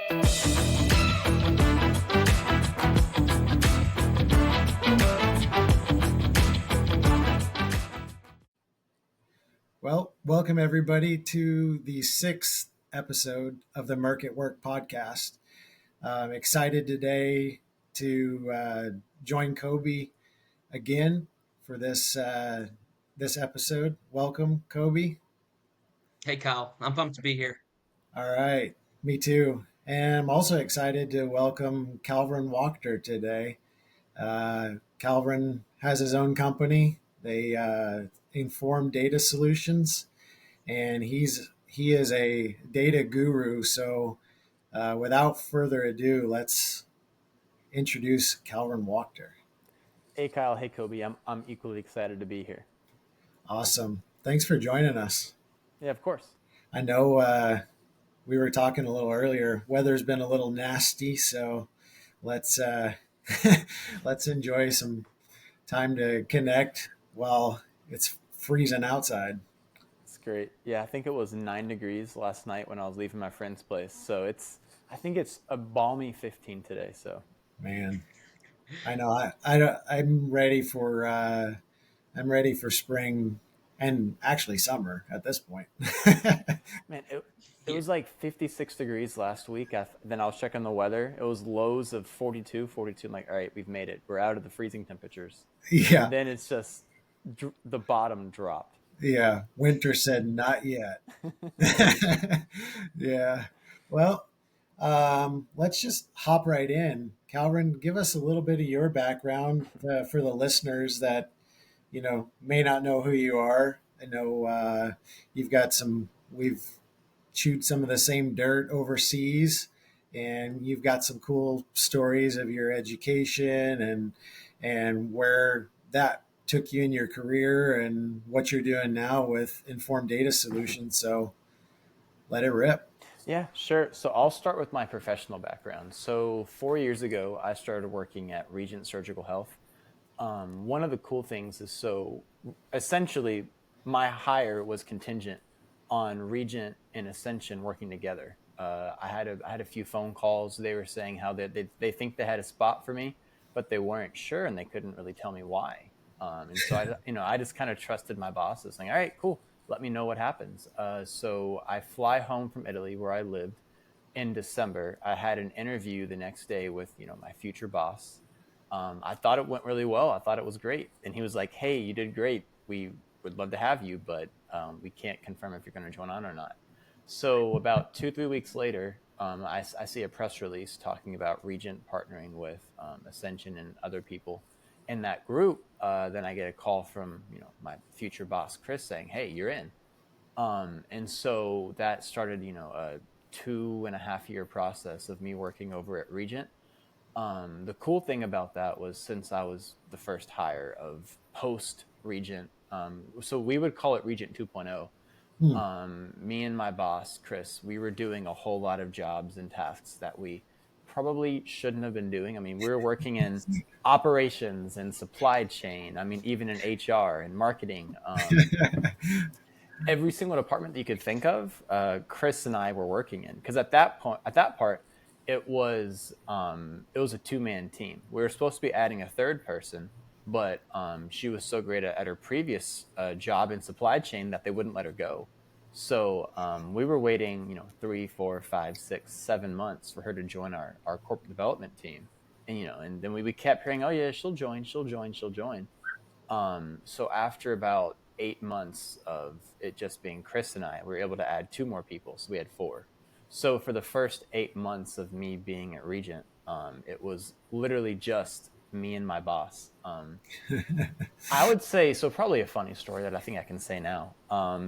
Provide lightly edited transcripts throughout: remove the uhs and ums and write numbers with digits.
Well, welcome everybody to the sixth episode of the MERC at Work podcast. I'm excited today to join Kobe again for this episode. Welcome, Kobe. Hey, Kyle. I'm pumped to be here. All right, me too. And I'm also excited to welcome Calvron Wachter today. Calvron has his own company. They Inform Data Solutions, and he is a data guru. So, without further ado, let's introduce Calvron Wachter. Hey Kyle, hey Kobe. I'm equally excited to be here. Awesome. Thanks for joining us. Yeah, of course. I know we were talking a little earlier. Weather's been a little nasty, so let's let's enjoy some time to connect while it's freezing outside. It's great. Yeah, I think it was 9 degrees last night when I was leaving my friend's place. So I think it's a balmy 15 today. So Man, I know I'm ready for spring and actually summer at this point. man, it was like 56 degrees last week. Then I was checking the weather. It was lows of 42. I'm like, all right, we've made it. We're out of the freezing temperatures. Yeah. And then it's just the bottom dropped. Yeah. Winter said not yet. Yeah. Well, let's just hop right in. Calvin, give us a little bit of your background for the listeners that may not know who you are. I know you've got we've chewed some of the same dirt overseas, and you've got some cool stories of your education and where that took you in your career and what you're doing now with Informed Data Solutions. So let it rip. Yeah, sure. So I'll start with my professional background. So 4 years ago, I started working at Regent Surgical Health. One of the cool things is, so essentially my hire was contingent on Regent and Ascension working together. I had a few phone calls. They were saying how they think they had a spot for me, but they weren't sure and they couldn't really tell me why. And so I just kind of trusted my bosses, saying, all right, cool, let me know what happens. So I fly home from Italy, where I lived, in December. I had an interview the next day with my future boss. I thought it went really well. I thought it was great. And he was like, hey, you did great. We would love to have you, but we can't confirm if you're going to join on or not. So about 2-3 weeks later, I see a press release talking about Regent partnering with Ascension and other people in that group. Then I get a call from my future boss, Chris, saying, hey, you're in. And so that started a 2.5-year process of me working over at Regent. The cool thing about that was, since I was the first hire of post Regent, so we would call it Regent 2.0. Me and my boss, Chris, we were doing a whole lot of jobs and tasks that we probably shouldn't have been doing. I mean, we were working in operations and supply chain. I mean, even in HR and marketing. Every single department that you could think of, Chris and I were working in. Because at that part, it was a 2-man team. We were supposed to be adding a third person, but she was so great at her previous job in supply chain that they wouldn't let her go. So we were waiting, 3, 4, 5, 6, 7 months for her to join our corporate development team. And then we kept hearing, oh yeah, she'll join. So after about 8 months of it just being Chris and I, we were able to add 2 more people. So we had 4. So for the first 8 months of me being at Regent, it was literally just me and my boss. I would say, so probably a funny story that I think I can say now.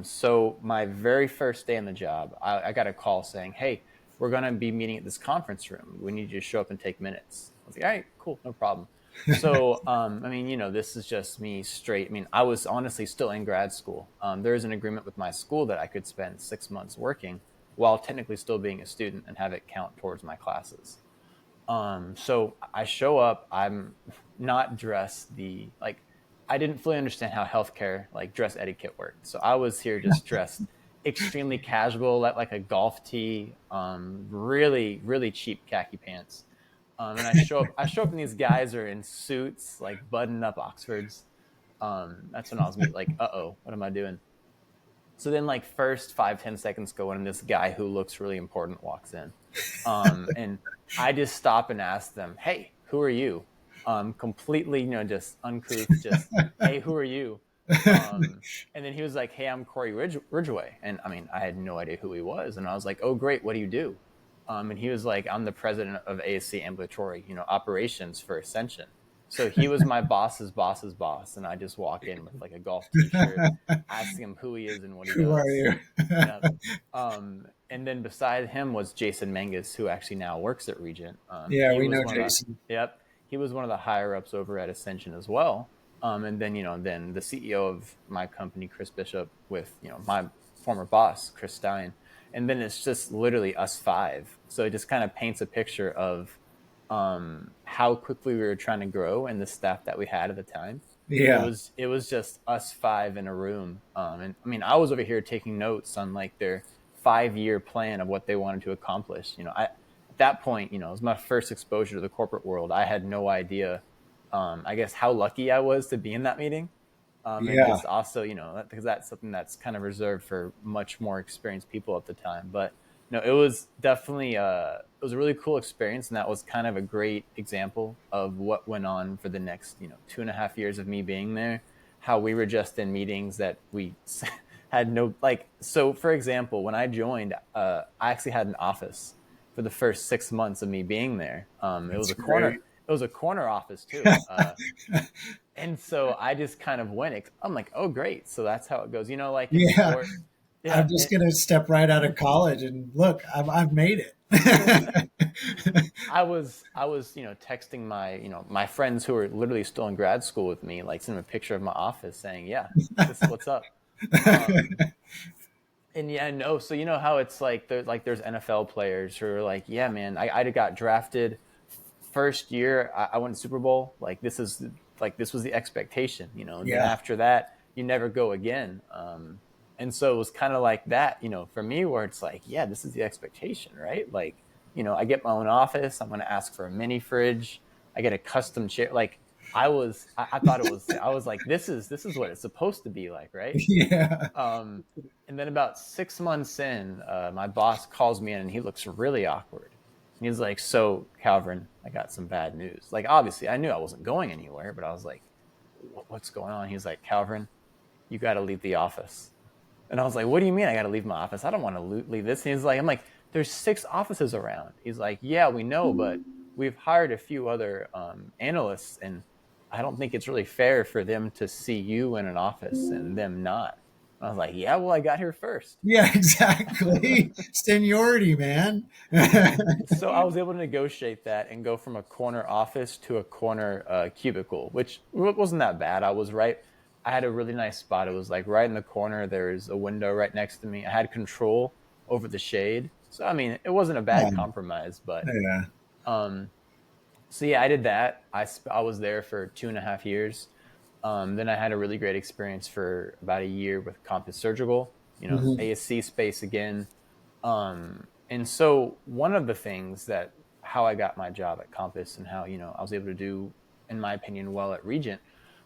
So my very first day on the job, I got a call saying, hey, we're going to be meeting at this conference room. We need you to show up and take minutes. I was like, all right, cool, no problem. So, this is just me straight. I mean, I was honestly still in grad school. There is an agreement with my school that I could spend 6 months working while technically still being a student and have it count towards my classes. So I show up, I'm not dressed I didn't fully understand how healthcare, dress etiquette worked. So I was here just dressed extremely casual, like a golf tee, really, really cheap khaki pants. And I show up and these guys are in suits, like buttoned up Oxfords. That's when I was like, what am I doing? So then like first 5-10 seconds go in and this guy who looks really important walks in. And I just stop and ask them, hey, who are you? Completely, just uncouth, just, hey, who are you? And then he was like, hey, I'm Corey Ridgway. And I mean, I had no idea who he was. And I was like, oh, great. What do you do? And he was like, I'm the president of ASC ambulatory, operations for Ascension. So he was my boss's boss's boss. And I just walk in with like a golf t-shirt, asking him who he is and what he Who does. are you? Yeah. And then beside him was Jason Mangus, who actually now works at Regent. Yeah, He we was know one Jason. Yep. He was one of the higher ups over at Ascension as well. And then, then the CEO of my company, Chris Bishop, with, my former boss, Chris Stein. And then it's just literally us five. So it just kind of paints a picture of how quickly we were trying to grow and the staff that we had at the time. Yeah. It was just us five in a room. And I mean, I was over here taking notes on like their 5-year plan of what they wanted to accomplish. At that point, it was my first exposure to the corporate world. I had no idea, I guess, how lucky I was to be in that meeting. And Yeah. just also, because that's something that's kind of reserved for much more experienced people at the time. But it was definitely it was a really cool experience, and that was kind of a great example of what went on for the next 2.5 years of me being there. How we were just in meetings that we had no like. So, for example, when I joined, I actually had an office for the first 6 months of me being there. It was That's a corner. great. It was a corner office too. And so I just kind of went. I'm like, oh, great. So that's how it goes. Like in Yeah. sport. Yeah. I'm just going to step right out of college and look, I've made it. I was, texting my friends who are literally still in grad school with me, like sending a picture of my office saying, yeah, this is what's up. Um, and yeah, no. So how it's like, there's NFL players who are like, yeah, man, I got drafted first year. I won Super Bowl. Like this was the expectation, and then Yeah. after that, you never go again. And so it was kind of like that, for me, where it's like, yeah, this is the expectation, right? Like, I get my own office. I'm going to ask for a mini fridge. I get a custom chair. Like I thought I was like, this is what it's supposed to be like, right? Yeah. And then about 6 months in, my boss calls me in and he looks really awkward. And he's like, so Calvin, I got some bad news. Like, obviously I knew I wasn't going anywhere, but I was like, what's going on? He's like, Calvin, you got to leave the office. And I was like, what do you mean I got to leave my office? I don't want to leave this. And he's like, I'm like, there's 6 offices around. He's like, yeah, we know, but we've hired a few other analysts, and I don't think it's really fair for them to see you in an office and them not. And I was like, yeah, well, I got here first. Yeah, exactly. Seniority, man. So I was able to negotiate that and go from a corner office to a corner cubicle, which wasn't that bad. I had a really nice spot. It was like right in the corner. There's a window right next to me. I had control over the shade. So, I mean, it wasn't a bad compromise, but, Yeah. so yeah, I did that. I was there for 2.5 years. Then I had a really great experience for about a year with Compass Surgical, Mhm. ASC space again. And so one of the things that how I got my job at Compass and how, I was able to do, in my opinion, well at Regent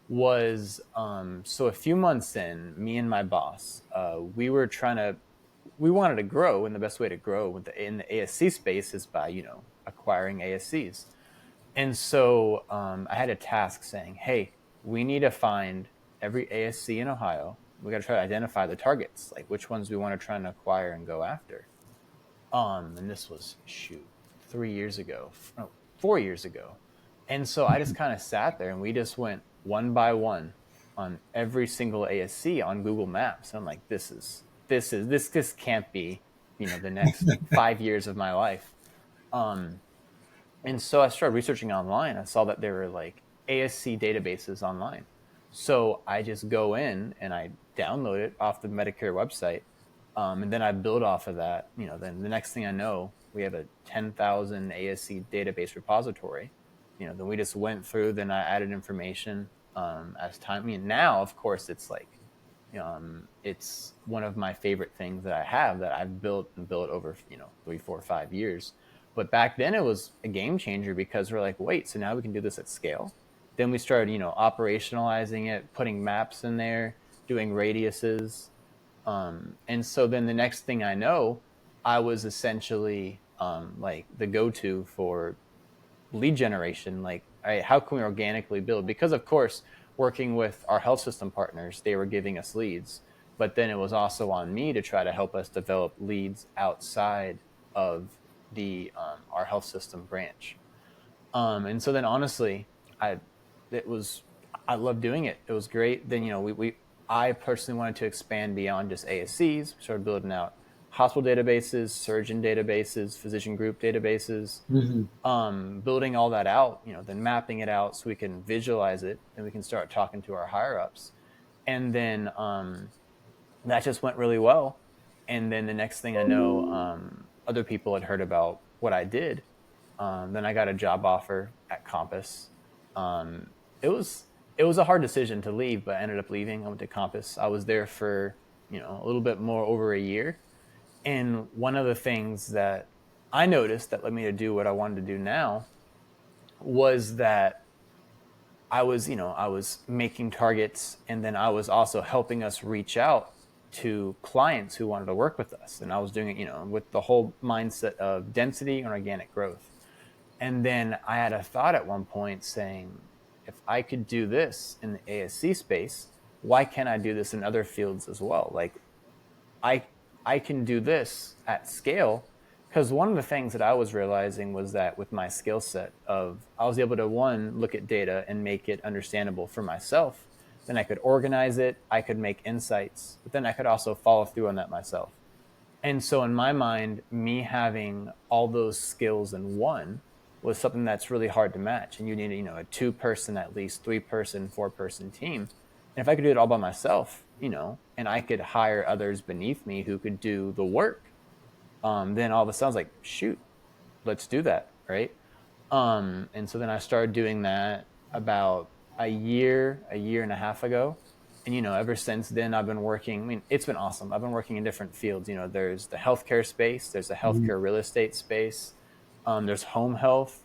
was, so a few months in, me and my boss, we wanted to grow, and the best way to grow in the ASC space is by, acquiring ASCs. And so I had a task saying, hey, we need to find every ASC in Ohio. We got to try to identify the targets, like which ones we want to try and acquire and go after. And this was 3 years ago, no, 4 years ago. And so I just kind of sat there and we just went one by one on every single ASC on Google Maps. And I'm like, this can't be, the next 5 years of my life. And so I started researching online. I saw that there were like ASC databases online. So I just go in and I download it off the Medicare website. And then I build off of that. Then the next thing I know, we have a 10,000 ASC database repository. Then we just went through, then I added information as time. I mean, now, of course, it's like It's one of my favorite things that I have that I've built and built over, 3, 4, 5 years. But back then it was a game changer because we're like, wait, so now we can do this at scale. Then we started, operationalizing it, putting maps in there, doing radiuses. And so then the next thing I know, I was essentially like the go-to for lead generation. Like, all right, how can we organically build? Because of course, working with our health system partners, they were giving us leads, but then it was also on me to try to help us develop leads outside of the our health system branch. And so then honestly, I it was I loved doing it. It was great. Then we I personally wanted to expand beyond just ASCs. We started building out hospital databases, surgeon databases, physician group databases, Hmm. building all that out, then mapping it out so we can visualize it and we can start talking to our higher ups. And then that just went really well. And then the next thing I know, other people had heard about what I did. Then I got a job offer at Compass. Um, it was it was a hard decision to leave, but I ended up leaving. I went to Compass. I was there for a little bit more over a year. And one of the things that I noticed that led me to do what I wanted to do now was that I was making targets, and then I was also helping us reach out to clients who wanted to work with us. And I was doing it, with the whole mindset of density and organic growth. And then I had a thought at one point saying, if I could do this in the ASC space, why can't I do this in other fields as well? Like, I I can do this at scale, because one of the things that I was realizing was that with my skill set of I was able to one look at data and make it understandable for myself, then I could organize it, I could make insights, but then I could also follow through on that myself. And so in my mind, me having all those skills in one was something that's really hard to match. And you need, a 2-person, at least 3-person, 4-person team. And if I could do it all by myself, and I could hire others beneath me who could do the work, then all of a sudden I was like, shoot, let's do that. Right. And so then I started doing that about a year and a half ago. And, ever since then, I've been working. I mean, it's been awesome. I've been working in different fields. There's the healthcare space, there's the healthcare real estate space, there's home health.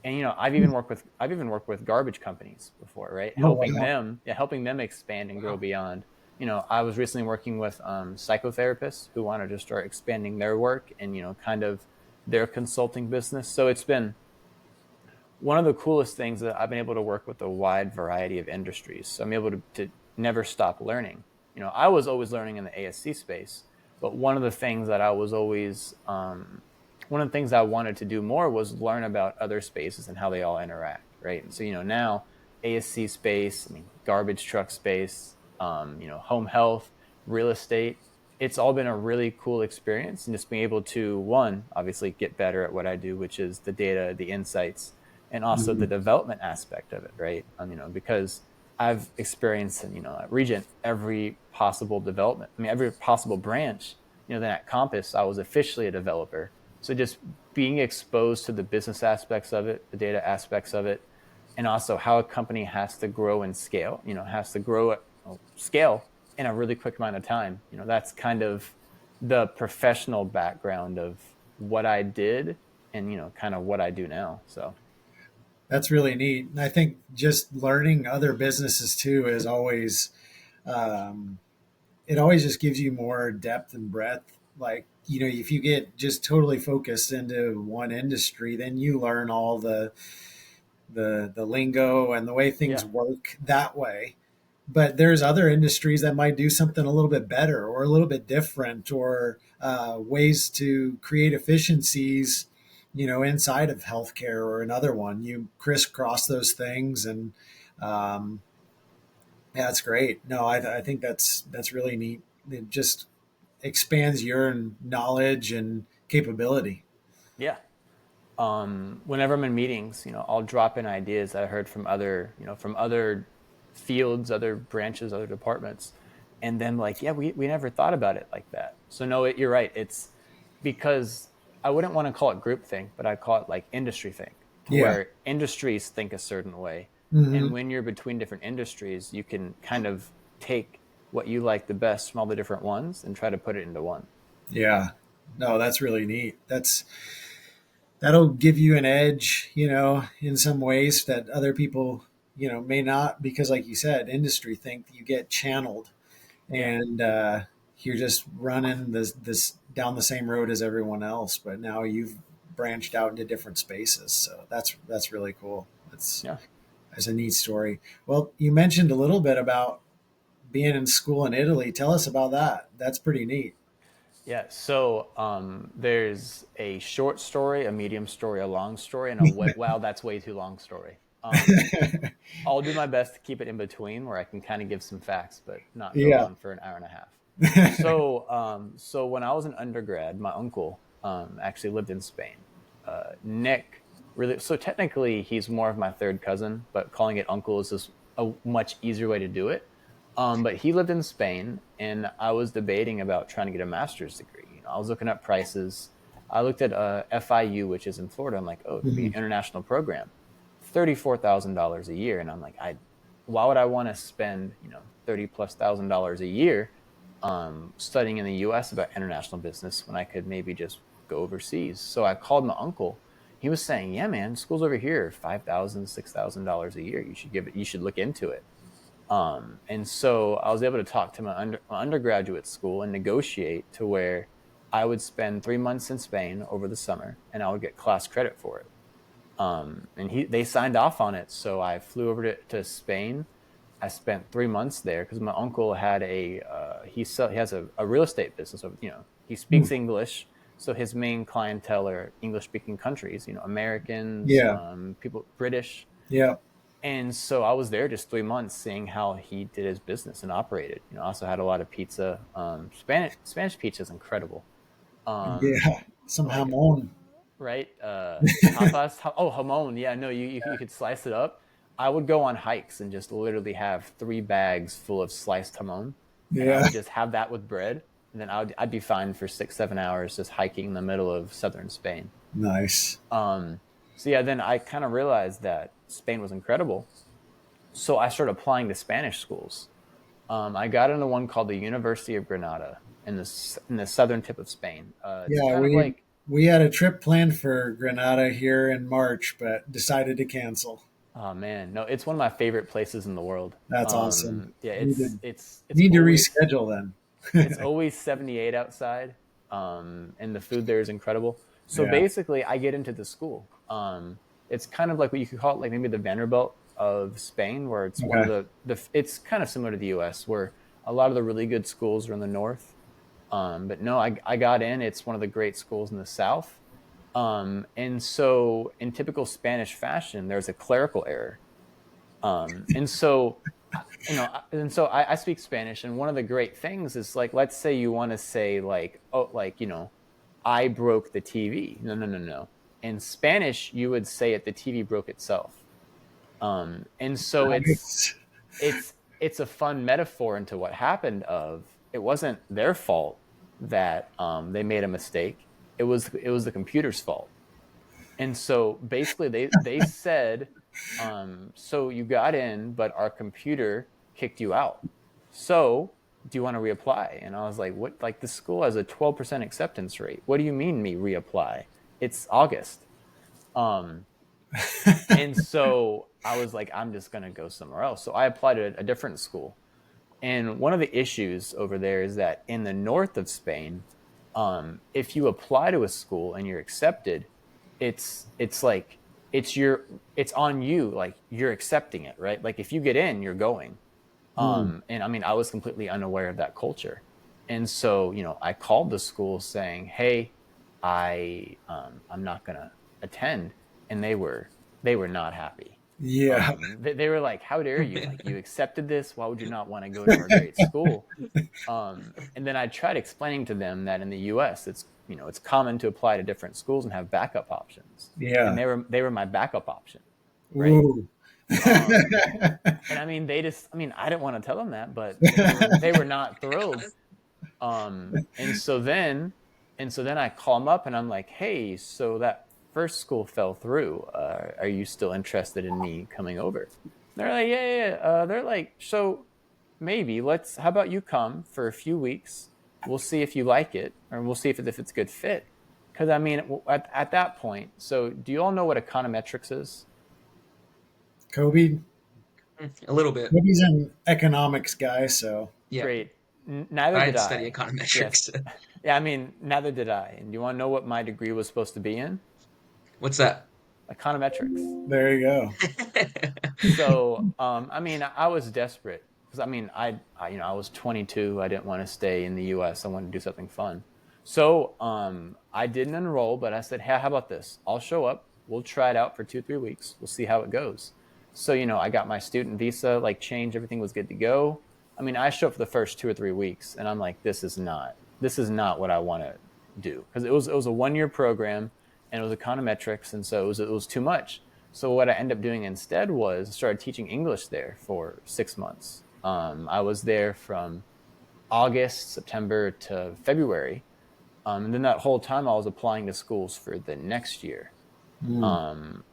And, I've even worked with garbage companies before, right? Oh, Helping wow. them, yeah, helping them expand and grow Wow. beyond. I was recently working with psychotherapists who wanted to start expanding their work and, kind of their consulting business. So it's been one of the coolest things that I've been able to work with a wide variety of industries. So I'm able to never stop learning. I was always learning in the ASC space, but one of the things that I was always, one of the things I wanted to do more was learn about other spaces and how they all interact, right? And so, now ASC space, I mean, garbage truck space, home health, real estate, it's all been a really cool experience. And just being able to, one, obviously get better at what I do, which is the data, the insights, and also the Mhm. development aspect of it, right? Because I've experienced, at Regent, every possible development. I mean, every possible branch. Then at Compass, I was officially a developer. So just being exposed to the business aspects of it, the data aspects of it, and also how a company has to grow and scale. Has to grow at scale in a really quick amount of time. That's kind of the professional background of what I did and kind of what I do now. So That's really neat. And I think just learning other businesses too is always, um, it always just gives you more depth and breadth. Like, if you get just totally focused into one industry, then you learn all the lingo and the way things yeah, work that way. But there's other industries that might do something a little bit better or a little bit different, or ways to create efficiencies, inside of healthcare or another one. You crisscross those things, and um, yeah, it's great. No, I think that's really neat. It just expands your knowledge and capability. yeah. Whenever I'm in meetings, I'll drop in ideas that I heard from from other fields, other branches, other departments, and then like, yeah, we never thought about it like that. So no, you're right. It's because I wouldn't want to call it group think, but I'd call it like industry think, Yeah. where industries think a certain way, and Hmm. when you're between different industries, you can kind of take what you like the best from all the different ones and try to put it into one. Yeah. No, that's really neat. That'll give you an edge, in some ways that other people, may not, because like you said, industry think you get channeled Yeah. and you're just running this down the same road as everyone else, but now you've branched out into different spaces. So that's really cool. Yeah. That's a neat story. Well, you mentioned a little bit about being in school in Italy. Tell us about that. That's pretty neat. Yeah, so there's a short story, a medium story, a long story, and a wow, that's way too long story. I'll do my best to keep it in between where I can kind of give some facts, but not go Yeah. on for an hour and a half. So when I was an undergrad, my uncle actually lived in Spain. Nick, really, so technically he's more of my third cousin, but calling it uncle is just a much easier way to do it. But he lived in Spain, and I was debating about trying to get a master's degree. I was looking at prices. I looked at FIU, which is in Florida. I'm like, oh, it could be an international program, $34,000 a year, and I'm like, why would I want to spend $30,000+ a year studying in the U.S. about international business when I could maybe just go overseas? So I called my uncle. He was saying, yeah, man, schools over here, $5,000, $6,000 a year. You should look into it. And so I was able to talk to my undergraduate school and negotiate to where I would spend 3 months in Spain over the summer and I would get class credit for it. And they signed off on it. So I flew over to Spain. I spent 3 months there because my uncle had he has a real estate business. So, he speaks English. So his main clientele are English speaking countries, Americans, Yeah. people, British. Yeah. And so I was there just 3 months seeing how he did his business and operated. I also had a lot of pizza. Spanish pizza is incredible. Yeah. Some Like, jamon. right? Tapas. Jamon. Yeah, no, you could slice it up. I would go on hikes and just literally have 3 bags full of sliced jamon. And I Yeah. would just have that with bread. And then I'd be fine for 6-7 hours just hiking in the middle of southern Spain. Nice. So yeah, then I kind of realized that Spain was incredible. So I started applying to Spanish schools. I got into one called the University of Granada in the southern tip of Spain. It's Yeah, kind of we like, we had a trip planned for Granada here in March, but decided to cancel. oh man, no, it's one of my favorite places in the world. That's awesome. Yeah, Need to it's need to always reschedule then. it's always 78 outside, and the food there is incredible. So Yeah. basically, I get into the school. It's kind of like what you could call it, like maybe the Vanderbilt of Spain, where it's one of Okay. it's kind of similar to the U.S., where a lot of the really good schools are in the north. But no, I got in. It's one of the great schools in the south. And so, in typical Spanish fashion, there's a clerical error. And so, I speak Spanish, and one of the great things is like, let's say you want to say like, oh, like I broke the TV. No, no, no, no. In Spanish, you would say it. The TV broke itself. And so Nice. it's a fun metaphor into what happened. Of it wasn't their fault that they made a mistake. It was the computer's fault. And so basically they said, so you got in, but our computer kicked you out. So do you want to reapply? And I was like, what? Like, the school has a 12% acceptance rate. What do you mean me reapply? It's August. And so I was like, I'm just going to go somewhere else. So I applied to a different school. And one of the issues over there is that in the north of Spain, if you apply to a school and you're accepted, it's like it's on you, like you're accepting it, right? Like if you get in, you're going. Hmm. And I mean, I was completely unaware of that culture, and so I called the school saying, "Hey, I'm not gonna attend," and they were not happy. Yeah. They were like, "How dare you? Like, you accepted this? Why would you not want to go to our great school?" And then I tried explaining to them that in the U.S. it's common to apply to different schools and have backup options, and Yeah. they were my backup option, right? Ooh. Um, and I mean, I didn't want to tell them that, but they were not thrilled. And so then I call them up and I'm like, hey, so that first school fell through. Are you still interested in me coming over? They're like, yeah, yeah, yeah. They're like, so maybe how about you come for a few weeks? We'll see if you like it, or we'll see if it's a good fit. Because I mean, at that point, so do you all know what econometrics is? Kobe, A little bit. Kobe's an economics guy, so Yeah. Great. Neither I did didn't study I. Yes. econometrics. Yeah, I mean, neither did I. And do you want to know what my degree was supposed to be in? What's that? Econometrics. there you go. So, I mean, I was desperate because I mean, I was 22. I didn't want to stay in the U.S. I wanted to do something fun. So, I didn't enroll, but I said, hey, how about this? I'll show up. We'll try it out for 2-3 weeks. We'll see how it goes. So, I got my student visa, like changed, everything was good to go. I mean, I showed up for the first 2 or 3 weeks, and I'm like, this is not what I want to do, because it was a 1 year program, and it was econometrics, and so it was too much. So what I ended up doing instead was started teaching English there for 6 months. I was there from August, September to February, and then that whole time I was applying to schools for the next year.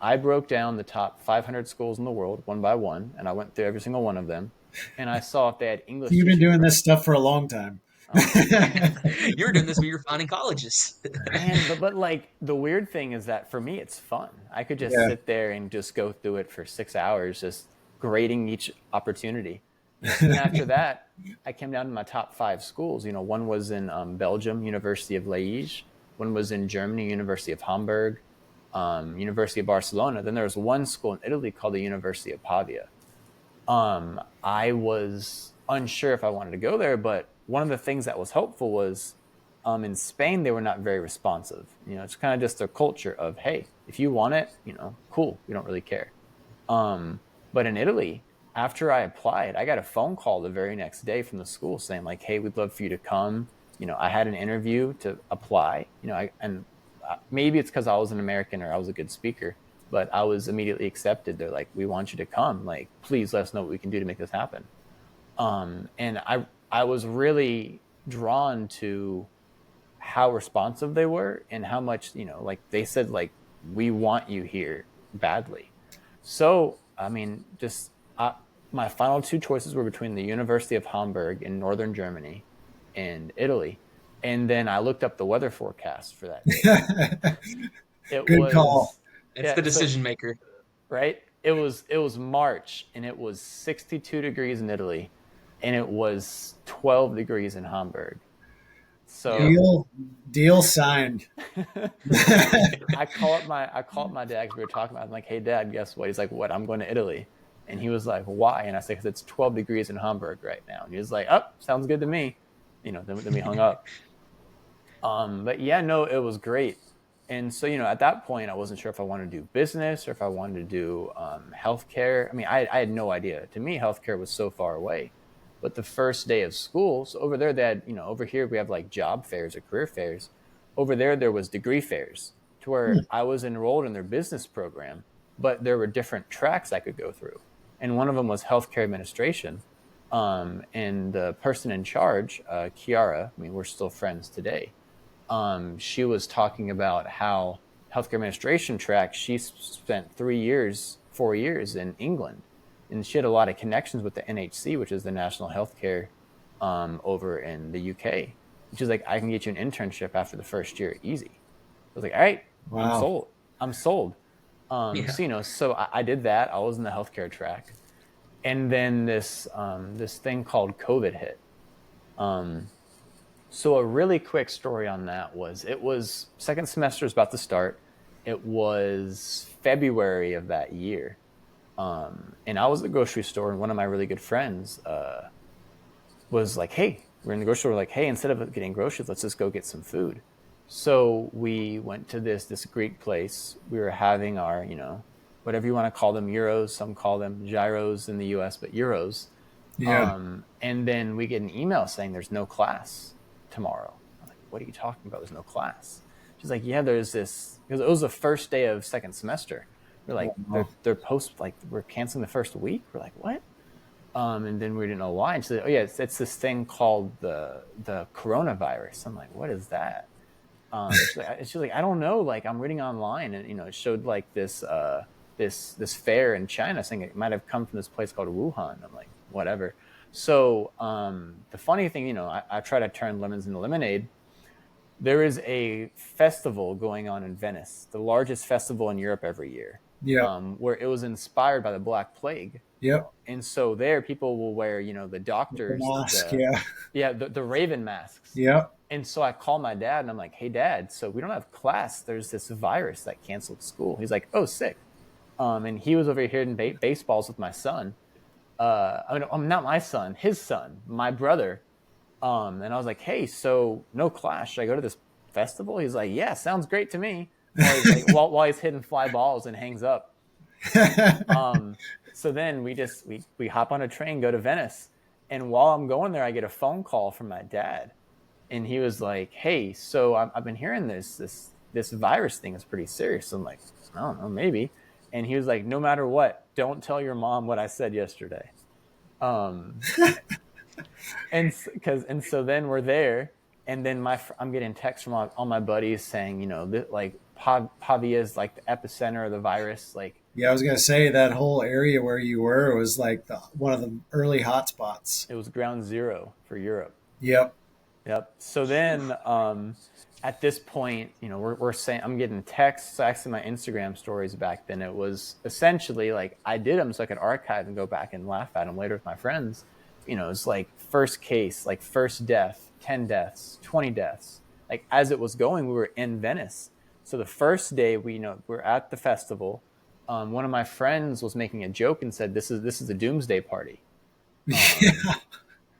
I broke down the top 500 schools in the world one by one, and I went through every single one of them, and I saw if they had English You've been teaching doing programs. this stuff for a long time. Oh, You were doing this when you were finding colleges. man, but like the weird thing is that for me it's fun. I could just Yeah. sit there and just go through it for 6 hours, just grading each opportunity. So then after that, I came down to my top 5 schools. One was in Belgium, University of Liège. One was in Germany, University of Hamburg, University of Barcelona. Then there was one school in Italy called the University of Pavia. I was unsure if I wanted to go there, but one of the things that was helpful was in Spain, they were not very responsive. It's kind of just their culture of, hey, if you want it, cool, we don't really care. But in Italy, after I applied, I got a phone call the very next day from the school saying like, hey, we'd love for you to come. I had an interview to apply, maybe it's because I was an American or I was a good speaker, but I was immediately accepted. They're like, we want you to come. Like, please let us know what we can do to make this happen. And I was really drawn to how responsive they were and how much, like they said, like, we want you here badly. So, I mean, my final 2 choices were between the University of Hamburg in northern Germany and Italy. And then I looked up the weather forecast for that day. It Good call. was, It's yeah, the so, decision maker. right? It was March, and it was 62 degrees in Italy, and it was 12 degrees in Hamburg. So Deal signed. I call up my dad because we were talking about it. I'm like, hey dad, guess what? He's like, what? I'm going to Italy. And he was like, why? And I said, because it's 12 degrees in Hamburg right now. And he was like, oh, sounds good to me. Then we hung up. But yeah, no, it was great. And so, at that point, I wasn't sure if I wanted to do business or if I wanted to do healthcare. I mean, I had no idea. To me, healthcare was so far away. But the first day of school, so over there, they had, over here, we have like job fairs or career fairs. Over there was degree fairs to where I was enrolled in their business program, but there were different tracks I could go through. And one of them was healthcare administration. And the person in charge, Kiara, I mean, we're still friends today. She was talking about how healthcare administration track, she spent 4 years in England. And she had a lot of connections with the NHC, which is the National Healthcare over in the UK. She's like, I can get you an internship after the first year, easy. I was like, all right, Wow. I'm sold. Yeah. So I did that. I was in the healthcare track. And then this thing called COVID hit. So a really quick story on that was, it was second semester was about to start. It was February of that year. And I was at the grocery store, and one of my really good friends was like, hey, we're in the grocery store. We're like, hey, instead of getting groceries, let's just go get some food. So we went to this Greek place. We were having our, whatever you want to call them, euros. Some call them gyros in the US, but euros. Yeah. And then we get an email saying there's no class tomorrow. I'm like, what are you talking about? There's no class. She's like, yeah, there's this, because it was the first day of second semester. We're like, they're we're canceling the first week. We're like, what? And then we didn't know why. And she's like, oh yeah, it's this thing called the coronavirus. I'm like, what is that? She's like, I don't know. Like, I'm reading online, and it showed like this fair in China saying it might have come from this place called Wuhan. I'm like, whatever. So the funny thing, I try to turn lemons into lemonade. There is a festival going on in Venice, the largest festival in Europe every year, Yep. where it was inspired by the Black Plague. Yep. And so there, people will wear, the The doctors, mask. Yeah. the raven masks. Yep. And so I call my dad and I'm like, hey, Dad, so we don't have class. There's this virus that canceled school. He's like, oh, sick. And he was over here in baseballs with my son. Not my son, his son, my brother. And I was like, hey, so no class. Should I go to this festival? He's like, yeah, sounds great to me. While he's hitting fly balls and hangs up. So then we hop on a train, go to Venice. And while I'm going there, I get a phone call from my dad. And he was like, hey, so I've been hearing this virus thing is pretty serious. I'm like, I don't know, maybe. And he was like, no matter what, don't tell your mom what I said yesterday. And so then we're there, and then I'm getting texts from all my buddies saying, Pavia is like the epicenter of the virus. Like, Yeah, I was gonna say that whole area where you were was like one of the early hotspots. it was ground zero for Europe. Yep. Yep. So then, at this point, we're saying, I'm getting texts. Actually, my Instagram stories back then, it was essentially like I did them so I could archive and go back and laugh at them later with my friends. It's like first case, like first death, 10 deaths, 20 deaths. Like as it was going, we were in Venice. So the first day we're at the festival. One of my friends was making a joke and said, this is a doomsday party. Yeah.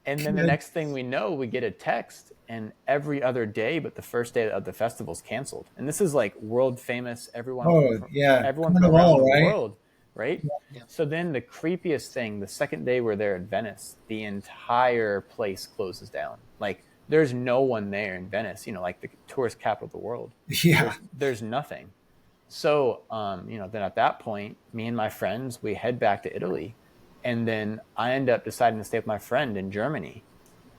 And then the next thing we know, we get a text, and every other day but the first day of the festival is canceled. And this is like world famous. Everyone from around the world, right? Yeah. So then the creepiest thing, the second day we're there in Venice, the entire place closes down. Like there's no one there in Venice, like the tourist capital of the world. Yeah. There's nothing. So, then at that point, me and my friends, we head back to Italy. And then I end up deciding to stay with my friend in Germany.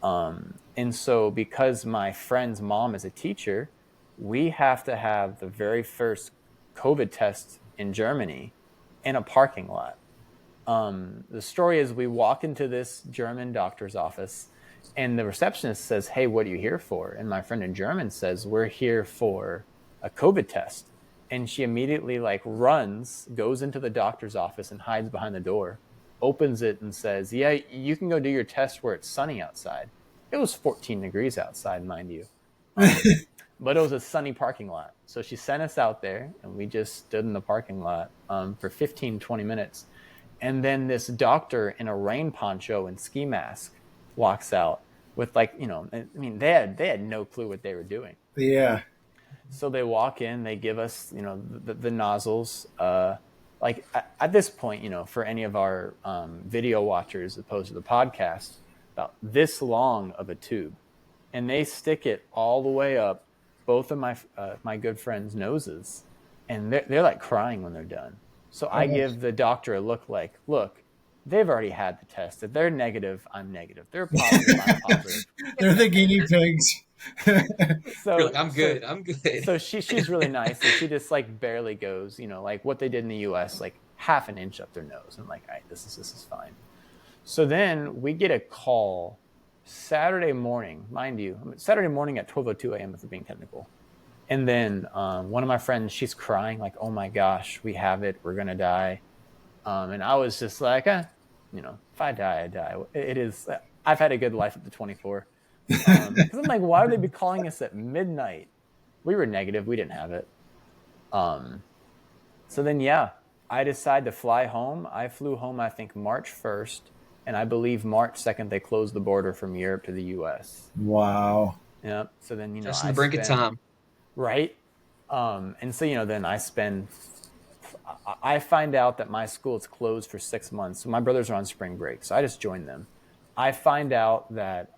And so because my friend's mom is a teacher, we have to have the very first COVID test in Germany in a parking lot. The story is we walk into this German doctor's office and the receptionist says, hey, what are you here for? And my friend in German says, we're here for a COVID test. And she immediately runs, goes into the doctor's office and hides behind the door, opens it and says, yeah, you can go do your test where it's sunny outside. It was 14 degrees outside, mind you. But it was a sunny parking lot. So she sent us out there and we just stood in the parking lot for 15, 20 minutes. And then this doctor in a rain poncho and ski mask walks out with they had no clue what they were doing. Yeah. So they walk in, they give us, the nozzles. At this point, for any of our video watchers opposed to the podcast, about this long of a tube. And they stick it all the way up both of my good friends' noses. And they're like crying when they're done. So I give the doctor a look like, look, they've already had the test. If they're negative, I'm negative. They're positive, I'm positive. They're the guinea pigs. So I'm good. I'm good. So she's really nice. And she just barely goes, like what they did in the US, like half an inch up their nose. I'm like, all right, this is fine. So then we get a call Saturday morning, mind you, Saturday morning at 12:02 a.m. if we're being technical. And then one of my friends, she's crying like, oh my gosh, we have it. We're going to die. And I was just like, if I die, I die. It is, I've had a good life up to 24. Because I'm like, why would they be calling us at midnight? We were negative. We didn't have it. So then, I decided to fly home. I flew home, I think, March 1st. And I believe March 2nd, they closed the border from Europe to the U.S. Wow. Yeah. So then, Just in the brink of time. Right. And so, then I find out that my school is closed for 6 months. So my brothers are on spring break. So I just joined them. I find out that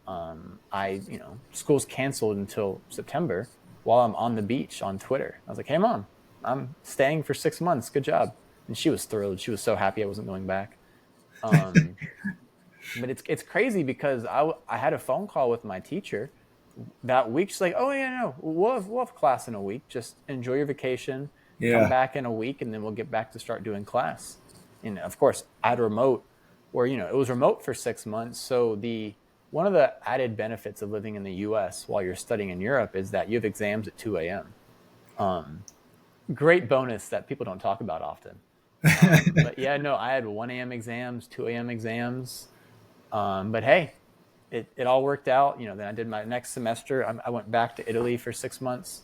school's canceled until September while I'm on the beach on Twitter. I was like, hey, Mom, I'm staying for 6 months. Good job. And she was thrilled. She was so happy I wasn't going back. But it's crazy because I had a phone call with my teacher that week. She's like, oh, yeah, no, we'll have class in a week. Just enjoy your vacation. Yeah. Come back in a week, and then we'll get back to start doing class. And, of course, I had a remote. where, it was remote for 6 months. So one of the added benefits of living in the US while you're studying in Europe is that you have exams at 2 a.m. Great bonus that people don't talk about often. But yeah, no, I had 1 a.m. exams, 2 a.m. exams. But hey, it all worked out. Then I did my next semester. I went back to Italy for 6 months.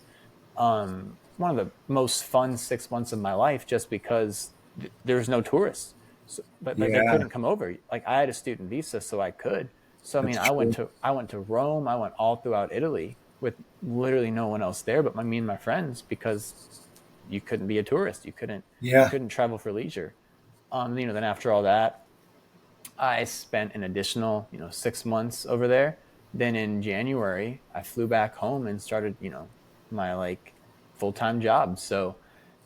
One of the most fun 6 months of my life, just because there's no tourists. So, but like I couldn't come over. Like I had a student visa, so I could. So I mean, I went to Rome. I went all throughout Italy with literally no one else there but me and my friends, because you couldn't be a tourist. You couldn't travel for leisure. Then after all that, I spent an additional 6 months over there. Then in January, I flew back home and started my like full-time job. So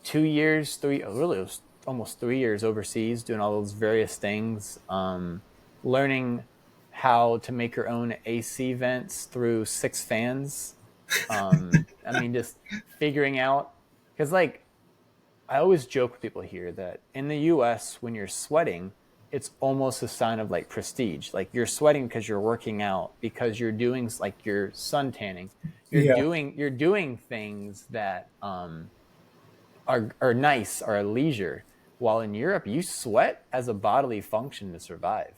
2 years, really it was almost 3 years overseas doing all those various things, learning how to make your own AC vents through 6 fans. I mean, just figuring out, because like I always joke with people here that in the US, when you're sweating, it's almost a sign of like prestige. Like you're sweating because you're working out, because you're doing like you're sun tanning. You're doing things that are nice, are a leisure. While in Europe, you sweat as a bodily function to survive.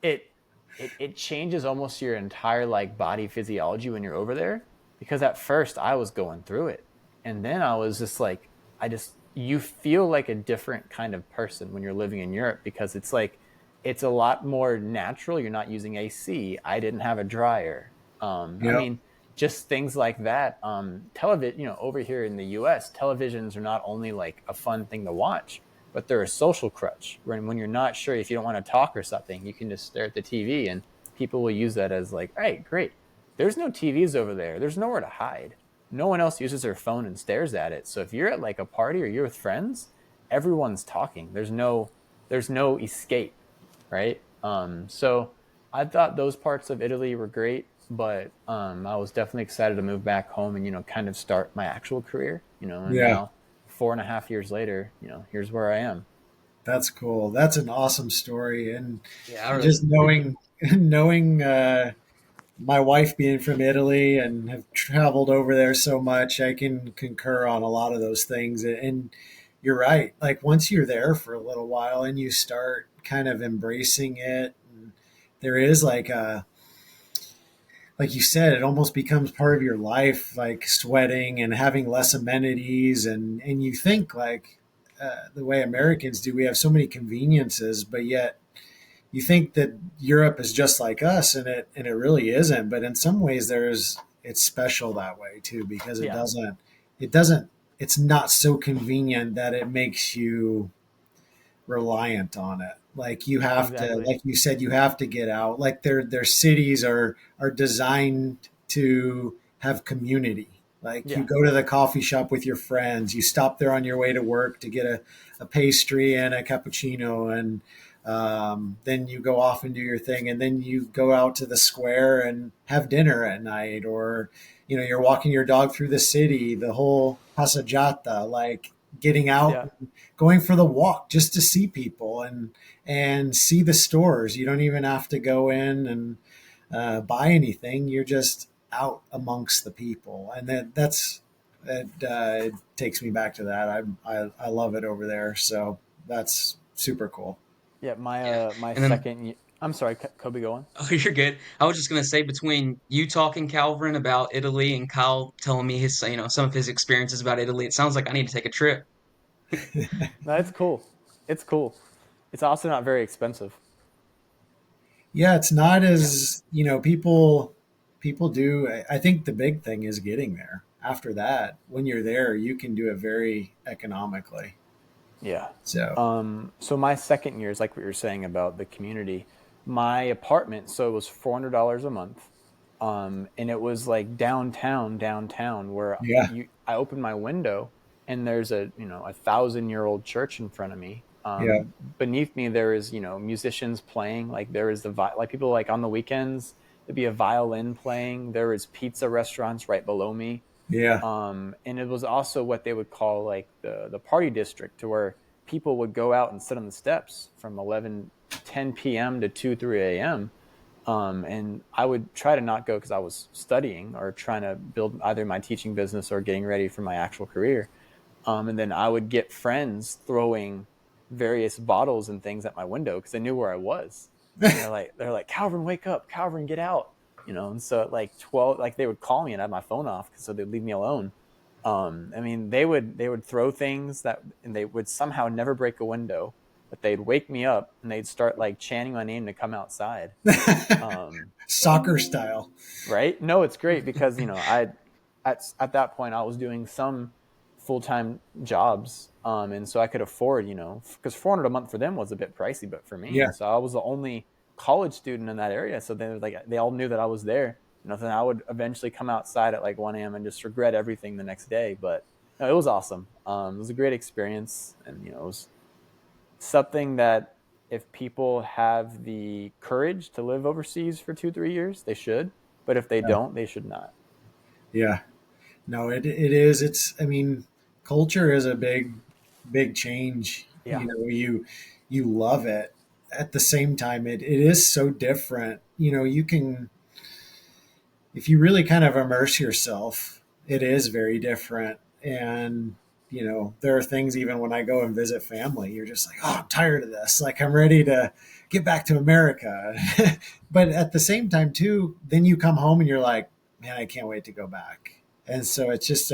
It changes almost your entire like body physiology when you're over there, because at first I was going through it, and then I was just like, you feel like a different kind of person when you're living in Europe, because it's like it's a lot more natural. You're not using AC. I didn't have a dryer. I mean, just things like that. Television, over here in the US, televisions are not only like a fun thing to watch, but they're a social crutch. When you're not sure, if you don't want to talk or something, you can just stare at the TV, and people will use that as like, hey, great. There's no TVs over there. There's nowhere to hide. No one else uses their phone and stares at it. So if you're at like a party or you're with friends, everyone's talking. There's no escape, right? So I thought those parts of Italy were great, but I was definitely excited to move back home and kind of start my actual career. And now 4.5 years later, here's where I am. That's cool. That's an awesome story, and Yeah, I really, just knowing my wife being from Italy and have traveled over there so much, I can concur on a lot of those things. And you're right. Like once you're there for a little while and you start kind of embracing it, and there is like you said, it almost becomes part of your life, like sweating and having less amenities. And you think like the way Americans do, we have so many conveniences, but yet you think that Europe is just like us, and it really isn't. But in some ways, it's special that way too, because it doesn't it's not so convenient that it makes you reliant on it. Like you have to, Exactly. like you said, you have to get out. Like their cities are designed to have community. Like you Yeah. go to the coffee shop with your friends, you stop there on your way to work to get a pastry and a cappuccino, and then you go off and do your thing, and then you go out to the square and have dinner at night, or you're walking your dog through the city, the whole passeggiata, like getting out, Yeah. going for the walk just to see people and see the stores. You don't even have to go in and buy anything. You're just out amongst the people, and that it takes me back to that. I love it over there, so that's super cool. Yeah. yeah. My And then, second. I'm sorry, Kobe, go on. oh, you're good. I was just gonna say, between you talking, Calvin, about Italy, and Kyle telling me his, some of his experiences about Italy, it sounds like I need to take a trip. No, it's cool. It's cool. It's also not very expensive. Yeah, it's not Yeah. as people do. I think the big thing is getting there. After that, when you're there, you can do it very economically. Yeah. So So my second year is like what you're saying about the community. My apartment, so it was $400 a month. And it was like downtown, where yeah, I opened my window and there's a 1,000-year-old church in front of me. yeah, Beneath me, there is, musicians playing. Like there is like people like on the weekends, there'd be a violin playing. There is pizza restaurants right below me. yeah, And it was also what they would call like the party district, to where people would go out and sit on the steps from 10 p.m. to 2, 3 a.m. And I would try to not go because I was studying or trying to build either my teaching business or getting ready for my actual career. And then I would get friends throwing various bottles and things at my window because they knew where I was. And they're like, Calvin, wake up, Calvin, get out. And so at like 12, like they would call me and I had my phone off so they'd leave me alone. I mean, they would throw things and they would somehow never break a window, but they'd wake me up and they'd start like chanting my name to come outside. Soccer style. Right? No, it's great because, at that point I was doing some full-time jobs. And so I could afford, because $400 a month for them was a bit pricey, but for me, Yeah. so I was the only college student in that area. So they all knew that I was there. Then I would eventually come outside at like 1 a.m. and just regret everything the next day. But no, it was awesome. It was a great experience. And, it was something that if people have the courage to live overseas for 2-3 years, they should. But if they don't, they should not. Yeah. No, it is. I mean, culture is a big change. Yeah. You love it. At the same time, it is so different. You can, if you really kind of immerse yourself, it is very different. And, there are things even when I go and visit family, you're just like, oh, I'm tired of this. Like, I'm ready to get back to America. But at the same time, too, then you come home and you're like, man, I can't wait to go back. And so it's just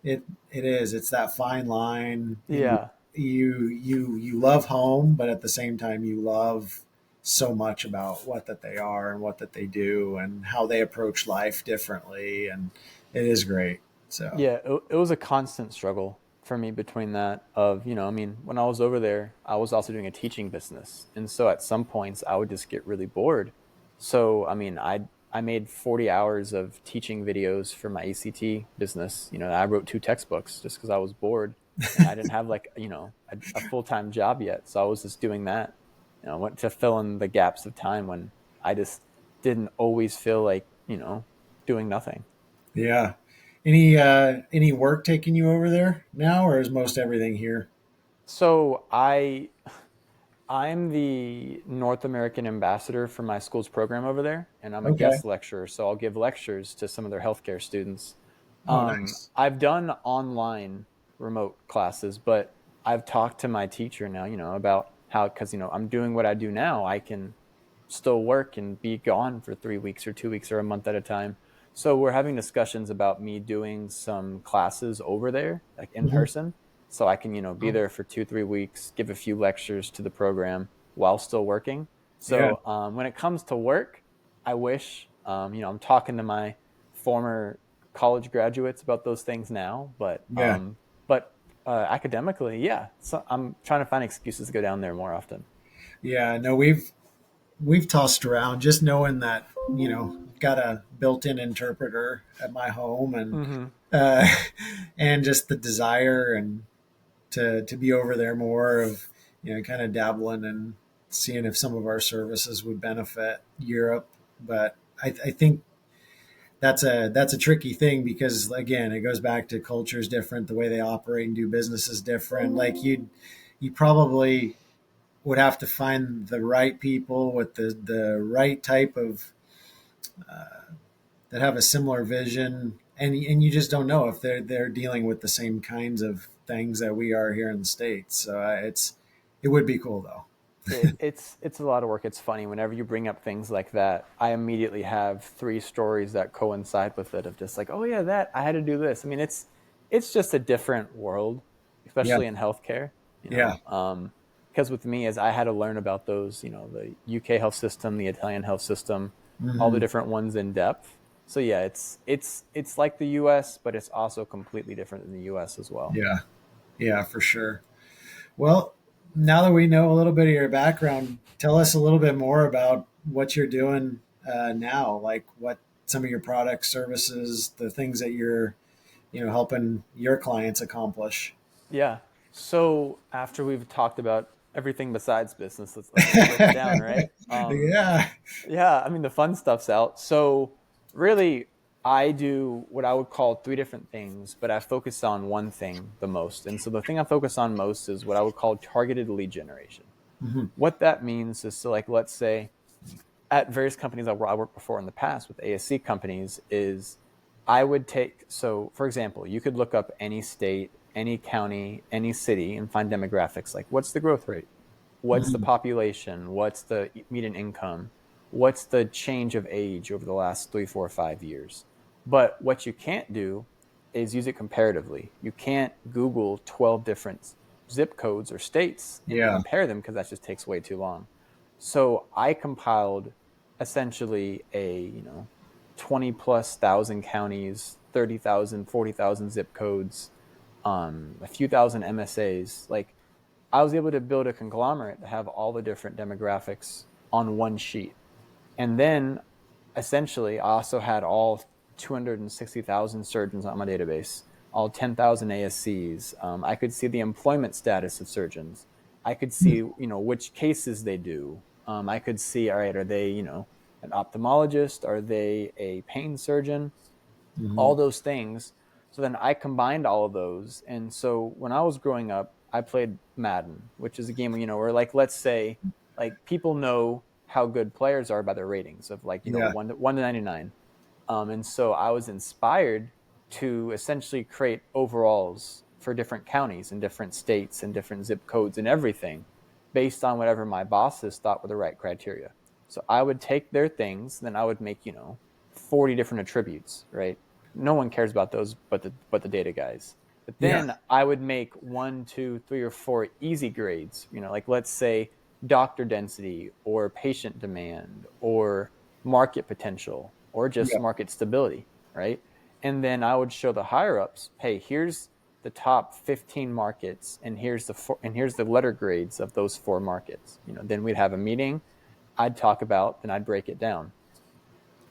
it's that fine line. Yeah. You love home, but at the same time, you love so much about what that they are and what that they do and how they approach life differently. And it is great. So yeah, it was a constant struggle for me between that of, when I was over there, I was also doing a teaching business. And so at some points I would just get really bored. So, I made 40 hours of teaching videos for my ACT business. I wrote 2 textbooks just because I was bored and I didn't have a full-time job yet. So I was just doing that, went to fill in the gaps of time when I just didn't always feel like, doing nothing. yeah. Any work taking you over there now, or is most everything here? So I'm the North American ambassador for my school's program over there, and I'm a Okay. guest lecturer. So I'll give lectures to some of their healthcare students. Oh, nice. I've done online remote classes, but I've talked to my teacher now, about how, because, I'm doing what I do now, I can still work and be gone for 3 weeks or 2 weeks or a month at a time. So we're having discussions about me doing some classes over there, like in person. So I can, be there for 2-3 weeks, give a few lectures to the program while still working. So when it comes to work, I wish, I'm talking to my former college graduates about those things now, but academically, yeah. So I'm trying to find excuses to go down there more often. Yeah, no, we've tossed around just knowing that, got a built-in interpreter at my home and uh, and just the desire and to be over there more of, kind of dabbling and seeing if some of our services would benefit Europe. But I think that's a tricky thing because again, it goes back to culture is different, the way they operate and do business is different. Like you probably would have to find the right people with the right type of that have a similar vision, and you just don't know if they're dealing with the same kinds of things that we are here in the States. So it would be cool though. It's a lot of work. It's funny whenever you bring up things like that, I immediately have 3 stories that coincide with it of just like, oh yeah, that I had to do this. It's just a different world, especially in healthcare. Because with me, as I had to learn about those, the UK health system, the Italian health system, all the different ones in depth. So yeah, it's like the US, but it's also completely different than the US as well. Yeah, for sure. Well, now that we know a little bit of your background, tell us a little bit more about what you're doing now, like what some of your products, services, the things that you're, helping your clients accomplish. Yeah. So after we've talked about everything besides business, let's break it down, right? Yeah. Yeah. The fun stuff's out. So really, I do what I would call three different things, but I focus on one thing the most. And so the thing I focus on most is what I would call targeted lead generation. Hmm. What that means is, so like, let's say at various companies I worked before in the past with ASC companies, is I would take, so for example, you could look up any state, any county, any city and find demographics like what's the growth rate? What's the Hmm. population? What's the median income? What's the change of age over the last 3, 4, 5 years? But what you can't do is use it comparatively. You can't Google 12 different zip codes or states and Yeah. compare them because that just takes way too long. So I compiled essentially a, 20 plus thousand counties, 30,000, 40,000 zip codes, a few thousand MSAs. Like, I was able to build a conglomerate to have all the different demographics on one sheet. And then essentially, I also had all 260,000 surgeons on my database, all 10,000 ASCs. I could see the employment status of surgeons. I could see, which cases they do. I could see, all right, are they, an ophthalmologist? Are they a pain surgeon? Hmm. All those things. So then I combined all of those. And so when I was growing up, I played Madden, which is a game, where like, let's say, like, people know how good players are by their ratings of like, Yeah. 1 to 99. And so I was inspired to essentially create overalls for different counties and different states and different zip codes and everything based on whatever my bosses thought were the right criteria. So I would take their things, then I would make, 40 different attributes, right? No one cares about those but the data guys. But Yeah. then I would make 1, 2, 3, or 4 easy grades, like, let's say, doctor density or patient demand or market potential or just Yeah. market stability, right? And then I would show the higher ups, hey, here's the top 15 markets, and here's the letter grades of those 4 markets. Then we'd have a meeting. I'd talk about, then I'd break it down.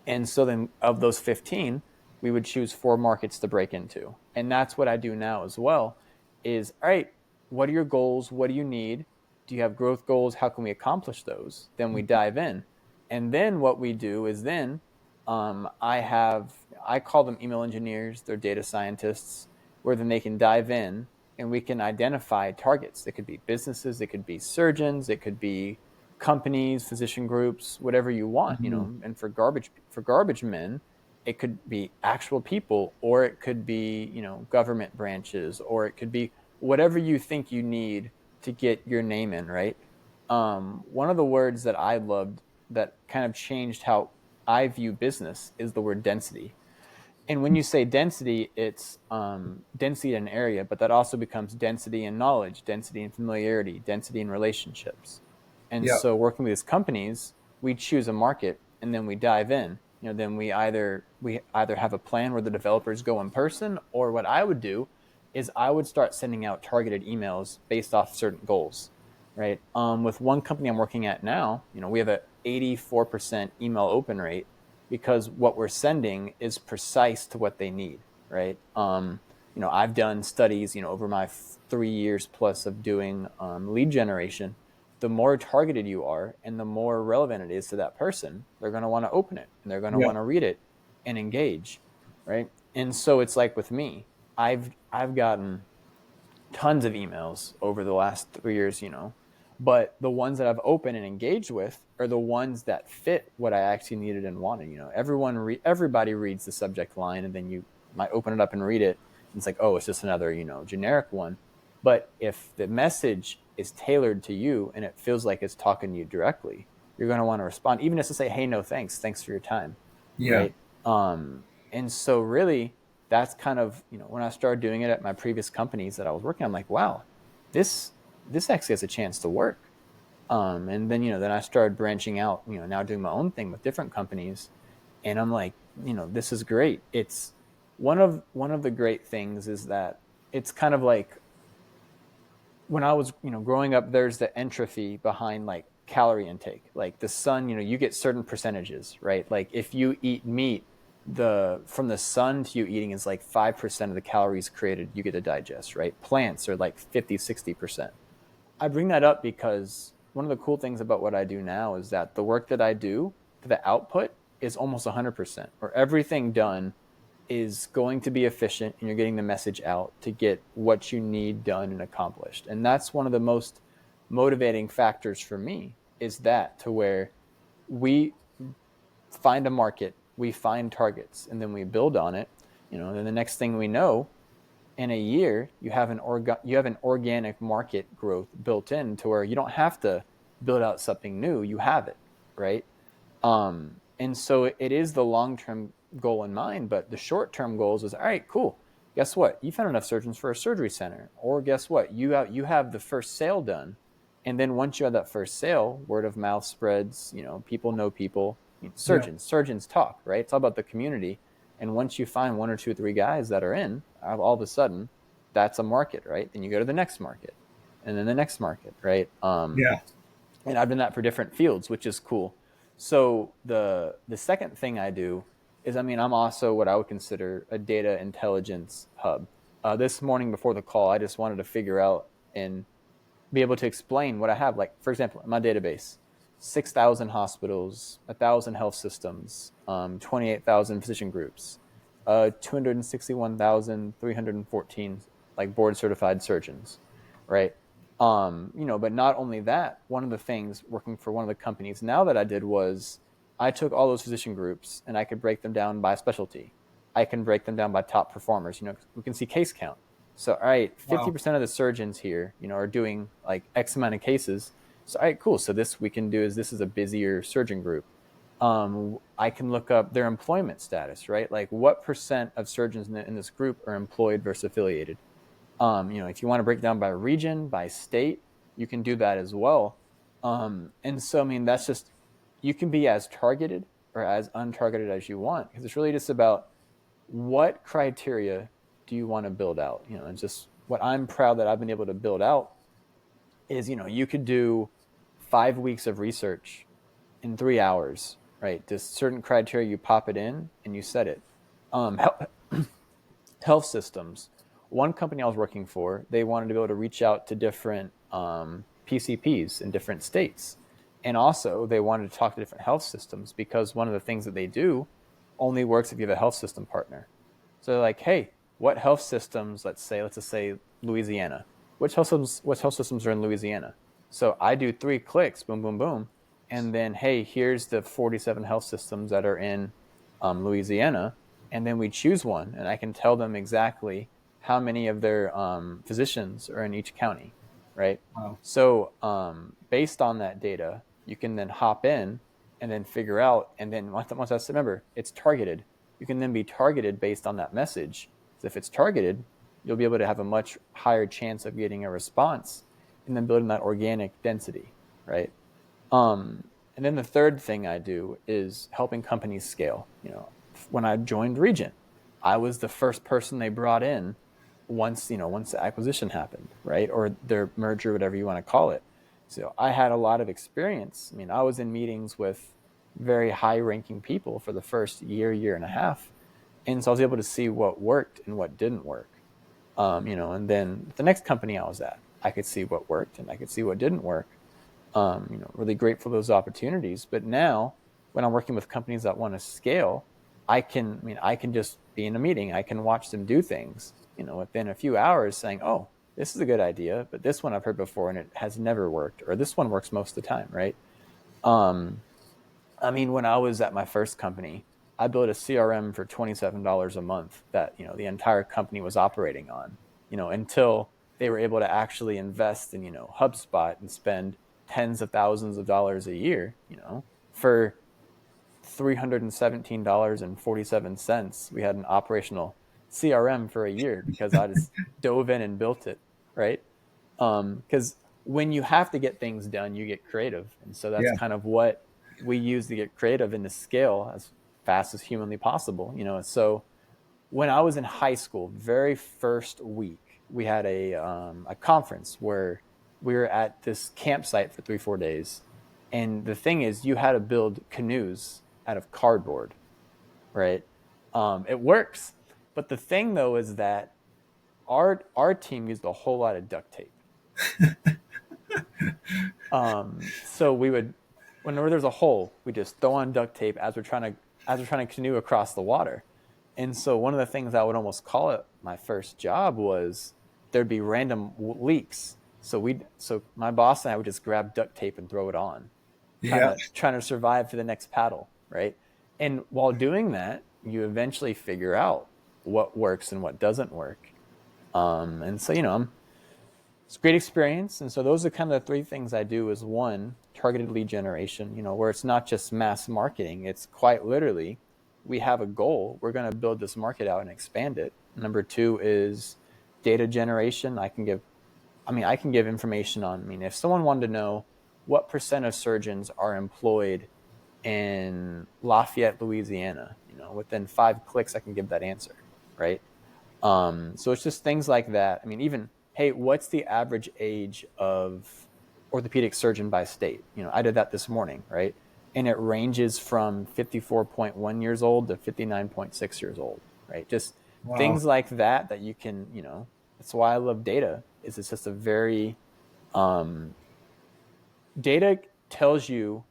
And so then of those 15, we would choose 4 markets to break into. And that's what I do now as well is, all right, what are your goals? What do you need? Do you have growth goals? How can we accomplish those? Then we dive in. And then what we do is then I call them email engineers. They're data scientists where then they can dive in and we can identify targets. It could be businesses. It could be surgeons. It could be companies, physician groups, whatever you want, Hmm. and for garbage men, it could be actual people, or it could be, government branches, or it could be whatever you think you need to get your name in, right? One of the words that I loved that kind of changed how I view business is the word density. And when you say density, it's density in an area, but that also becomes density in knowledge, density in familiarity, density in relationships. And Yeah. so working with these companies, we choose a market and then we dive in. Then we either have a plan where the developers go in person, or what I would do is I would start sending out targeted emails based off certain goals, right? With one company I'm working at now, we have a 84% email open rate because what we're sending is precise to what they need, right? I've done studies, over my 3 years plus of doing lead generation. The more targeted you are and the more relevant it is to that person, they're going to want to open it and they're going to Yeah. want to read it and engage, right? And so it's like with me, I've gotten tons of emails over the last 3 years, but the ones that I've opened and engaged with are the ones that fit what I actually needed and wanted. Everybody reads the subject line, and then you might open it up and read it, and it's like, oh, it's just another, generic one. But if the message is tailored to you and it feels like it's talking to you directly, you're going to want to respond, even if to say, hey, no, thanks for your time, Yeah. right? And so really, that's kind of, when I started doing it at my previous companies that I was working, I'm like, wow, this this actually has a chance to work. And then, then I started branching out, now doing my own thing with different companies, and I'm like, this is great. It's one of the great things is that it's kind of like when I was, growing up, there's the entropy behind like calorie intake. Like the sun, you get certain percentages, right? Like if you eat meat, the from the sun to you eating is like 5% of the calories created you get to digest, right? Plants are like 50, 60%. I bring that up because one of the cool things about what I do now is that the work that I do, the output is almost 100%, or everything done is going to be efficient and you're getting the message out to get what you need done and accomplished. And that's one of the most motivating factors for me, is that, to where we find a market, we find targets, and then we build on it. And then the next thing we know, in a year, you have an organic market growth built in, to where you don't have to build out something new, you have it, right? And so it is the long-term goal in mind, but the short-term goals is, all right, cool. Guess what? You found enough surgeons for a surgery center. Or guess what? You have the first sale done. And then once you have that first sale, word of mouth spreads, people know people. Surgeons talk, right? It's all about the community. And once you find 1 or 2 or 3 guys that are in, all of a sudden, that's a market, right? Then you go to the next market, and then the next market, right? And I've done that for different fields, which is cool. So the second thing I do is, I'm also what I would consider a data intelligence hub. This morning before the call, I just wanted to figure out and be able to explain what I have. Like, for example, in my database, 6,000 hospitals, 1,000 health systems, 28,000 physician groups, 261,314 like board certified surgeons, right? But not only that, one of the things working for one of the companies now that I did was I took all those physician groups and I could break them down by specialty. I can break them down by top performers. We can see case count. So, all right, 50% of the surgeons here, are doing like X amount of cases. So, all right, cool. So this is a busier surgeon group. I can look up their employment status, right? Like, what percent of surgeons in this group are employed versus affiliated? If you want to break it down by region, by state, you can do that as well. And so, that's just, you can be as targeted or as untargeted as you want, because it's really just about what criteria do you want to build out? And just what I'm proud that I've been able to build out is, you could do 5 weeks of research in 3 hours, right? Just certain criteria, you pop it in and you set it. Health systems. One company I was working for, they wanted to be able to reach out to different PCPs in different states. And also they wanted to talk to different health systems, because one of the things that they do only works if you have a health system partner. So they're like, hey, what health systems, let's just say Louisiana. Which health systems are in Louisiana? So I do 3 clicks, boom, boom, boom. And then, hey, here's the 47 health systems that are in Louisiana. And then we choose one, and I can tell them exactly how many of their physicians are in each county, right? Wow. So based on that data, you can then hop in and then figure out, and then once that's, remember, it's targeted. You can then be targeted based on that message. So if it's targeted, you'll be able to have a much higher chance of getting a response and then building that organic density, right? And then the third thing I do is helping companies scale. When I joined Regent, I was the first person they brought in once the acquisition happened, right? Or their merger, whatever you want to call it. So I had a lot of experience. I was in meetings with very high-ranking people for the first year and a half. And so I was able to see what worked and what didn't work. And then the next company I was at, I could see what worked and I could see what didn't work. Really grateful for those opportunities. But now when I'm working with companies that want to scale, I can just be in a meeting. I can watch them do things, within a few hours, saying, oh, this is a good idea, but this one I've heard before and it has never worked, or this one works most of the time, right? When I was at my first company, I built a CRM for $27 a month that, the entire company was operating on, until they were able to actually invest in, HubSpot and spend tens of thousands of dollars a year, for $317.47. We had an operational CRM for a year because I just dove in and built it, right? Because when you have to get things done, you get creative. And so that's kind of what we use to get creative and to scale as fast as humanly possible. So when I was in high school, very first week, we had a conference where we were at this campsite for 3-4 days. And the thing is, you had to build canoes out of cardboard, right? It works. But the thing, though, is that our team used a whole lot of duct tape. So we would, whenever there's a hole, we just throw on duct tape as we're trying to canoe across the water. And so one of the things I would almost call it my first job was there'd be random leaks. So my boss and I would just grab duct tape and throw it on, Yeah. trying to survive for the next paddle, right? And while doing that, you eventually figure out what works and what doesn't work. And so, it's a great experience. And so those are kind of the three things I do is one, targeted lead generation, where it's not just mass marketing. It's quite literally, we have a goal. We're going to build this market out and expand it. Number two is data generation. I can give information on, if someone wanted to know what percent of surgeons are employed in Lafayette, Louisiana, within 5 clicks, I can give that answer, right? So it's just things like that. Even, hey, what's the average age of orthopedic surgeon by state? I did that this morning, right? And it ranges from 54.1 years old to 59.6 years old, right? Just Wow. things like that you can, that's why I love data. It's just a very, data tells you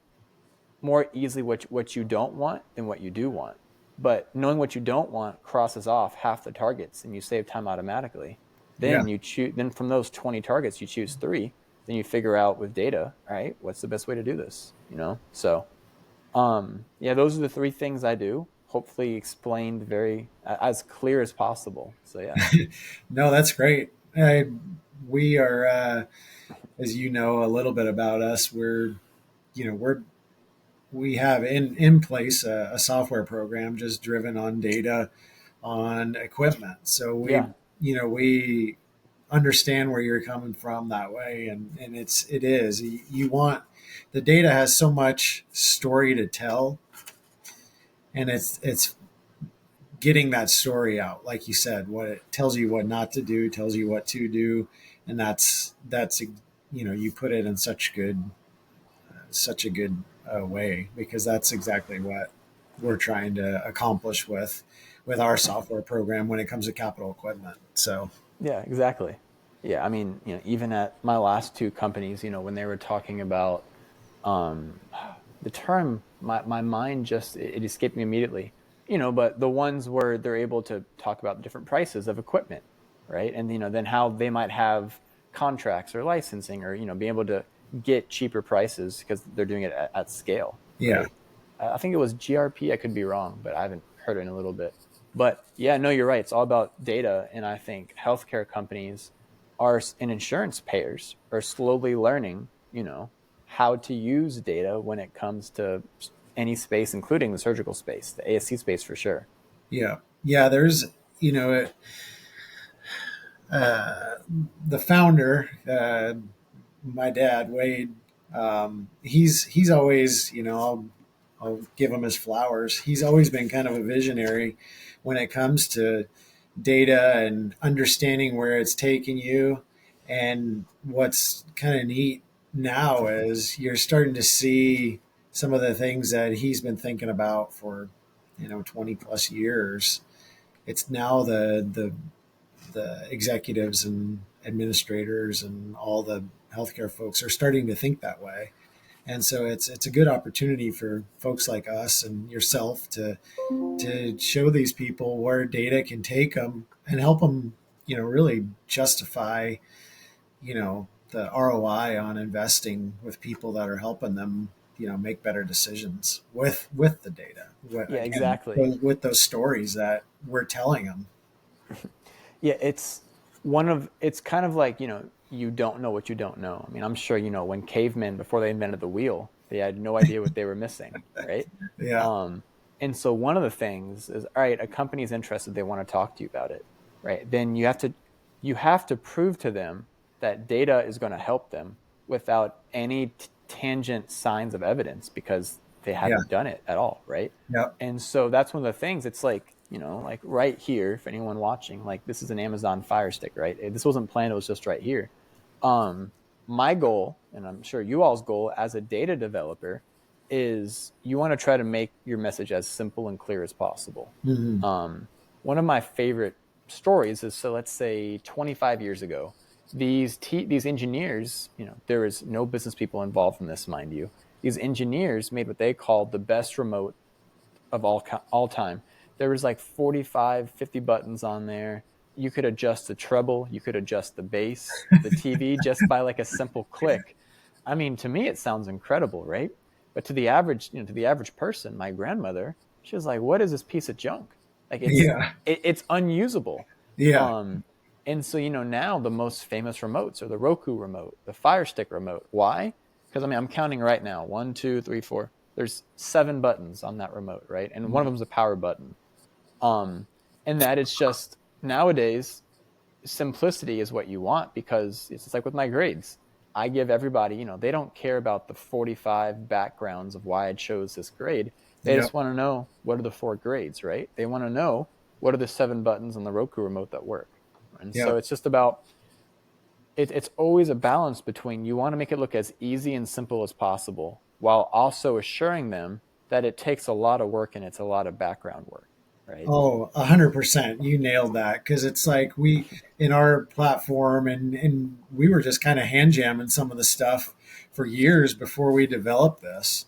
more easily what you don't want than what you do want. But knowing what you don't want crosses off half the targets and you save time automatically. Yeah. Then then from those 20 targets, you choose 3. Then you figure out with data, all right, what's the best way to do this? So, yeah, those are the 3 things I do. Hopefully explained very as clear as possible. So yeah. No, that's great. We are, as you know, a little bit about us. We have in place a software program just driven on data on equipment. So Yeah. we understand where you're coming from that way, and it is you want the data has so much story to tell, and it's getting that story out, like you said, what it tells you what not to do, tells you what to do, and that's you put it in such a good way, because that's exactly what we're trying to accomplish with our software program when it comes to capital equipment. So Yeah, exactly. Yeah, even at my last 2 companies, when they were talking about um, the term, my mind just it escaped me immediately. But the ones where they're able to talk about the different prices of equipment, right? And then how they might have contracts or licensing, or be able to get cheaper prices because they're doing it at scale, yeah. right? I think it was GRP. I could be wrong, but I haven't heard it in a little bit. But yeah, no, you're right. It's all about data, and I think healthcare companies and insurance payers are slowly learning, how to use data when it comes to any space, including the surgical space, the ASC space for sure. Yeah. Yeah. There's, you know, uh, the founder, my dad, Wade, he's always, I'll give him his flowers. He's always been kind of a visionary when it comes to data and understanding where it's taking you. And what's kind of neat now is you're starting to see some of the things that he's been thinking about for, 20 plus years. It's now the executives and administrators and all the healthcare folks are starting to think that way. And so it's a good opportunity for folks like us and yourself to show these people where data can take them and help them, really justify, the ROI on investing with people that are helping them, make better decisions with the data. Yeah, Again, exactly. with those stories that we're telling them. Yeah, it's kind of like, you don't know what you don't know. I'm sure, when cavemen, before they invented the wheel, they had no idea what they were missing, right? Yeah, Um, and so one of the things is, all right, a company's interested, they want to talk to you about it, right? Then you have to prove to them that data is going to help them without any tangent signs of evidence, because they yeah, haven't done it at all, right? yeah, And so that's one of the things. It's like, like right here, if anyone watching, like this is an Amazon Fire Stick, right? This wasn't planned, it was just right here. Um, my goal, and I'm sure you all's goal as a data developer, is you want to try to make your message as simple and clear as possible. hmm Um, One of my favorite stories is, so let's say 25 years ago, these engineers, there is no business people involved in this, mind you. These engineers made what they called the best remote of all time. there was like 45, 50 buttons on there. You could adjust the treble, you could adjust the bass, the TV just by like a simple click. I mean, to me, it sounds incredible, right? But to the average, to the average person, my grandmother, she was like, "What is this piece of junk? Like Yeah. it's unusable." Yeah. Um, and so now the most famous remotes are the Roku remote, the Fire Stick remote. Why? Because I mean, I'm counting right now: 1, 2, 3, 4. There's 7 buttons on that remote, right? And one of them's a power button. Um, and that it's just nowadays simplicity is what you want, because it's just like with my grades. I give everybody, they don't care about the 45 backgrounds of why I chose this grade. They Yep. just want to know, what are the 4 grades, right? They want to know, what are the 7 buttons on the Roku remote that work. And so Yep. it's just about, it's always a balance between, you want to make it look as easy and simple as possible, while also assuring them that it takes a lot of work and it's a lot of background work, right? Oh, 100%. You nailed that. Cause it's like we, in our platform, and we were just kind of hand jamming some of the stuff for years before we developed this.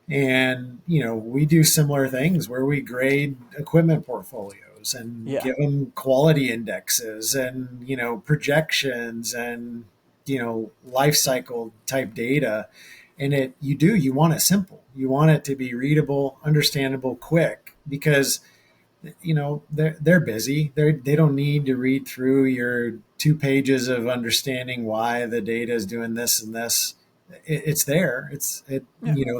And, we do similar things where we grade equipment portfolios and Yeah. give them quality indexes and, projections and, life cycle type data. And you want it simple. You want it to be readable, understandable, quick, because they're busy. They don't need to read through your 2 pages of understanding why the data is doing this and this. It's there. Yeah.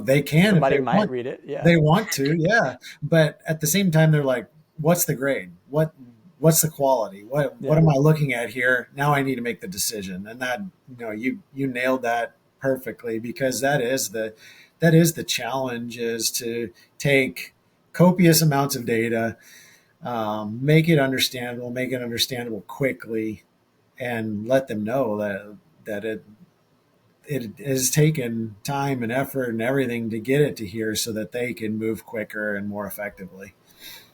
They can if Somebody they might want. read it. Yeah. They want to, yeah. But at the same time, they're like, "What's the grade? What's the quality? What Yeah. am I looking at here? Now I need to make the decision." And that you nailed that perfectly, because that is the challenge, is to take copious amounts of data, make it understandable quickly, and let them know that it has taken time and effort and everything to get it to here, so that they can move quicker and more effectively.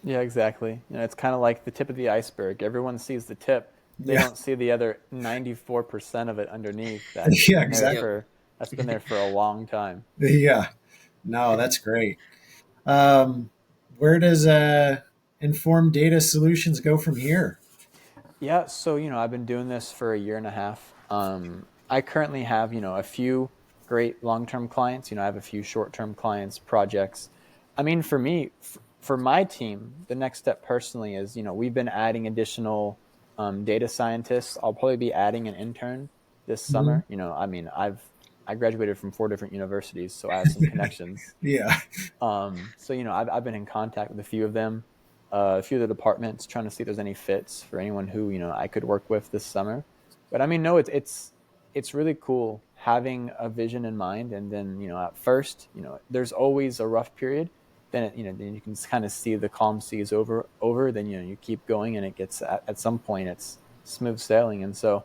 Yeah, exactly. It's kind of like the tip of the iceberg. Everyone sees the tip. They Yeah, don't see the other 94% of it underneath that's yeah, been there Yep. exactly. for that's been there for a long time. Yeah, no, that's great. Where does informed data solutions go from here? Yeah, so I've been doing this for a year and a half. I currently have a few great long-term clients. I have a few short-term clients, projects. I mean, for me, for my team, the next step personally is we've been adding additional data scientists. I'll probably be adding an intern this Mhm. summer. I mean, I graduated from 4 different universities, so I have some connections. Yeah, So I've been in contact with a few of them, a few of the departments, trying to see if there's any fits for anyone who I could work with this summer. But I mean, no, it's really cool having a vision in mind, and then at first there's always a rough period. Then then you can kind of see the calm seas over. Then you keep going, and it gets at some point it's smooth sailing. And so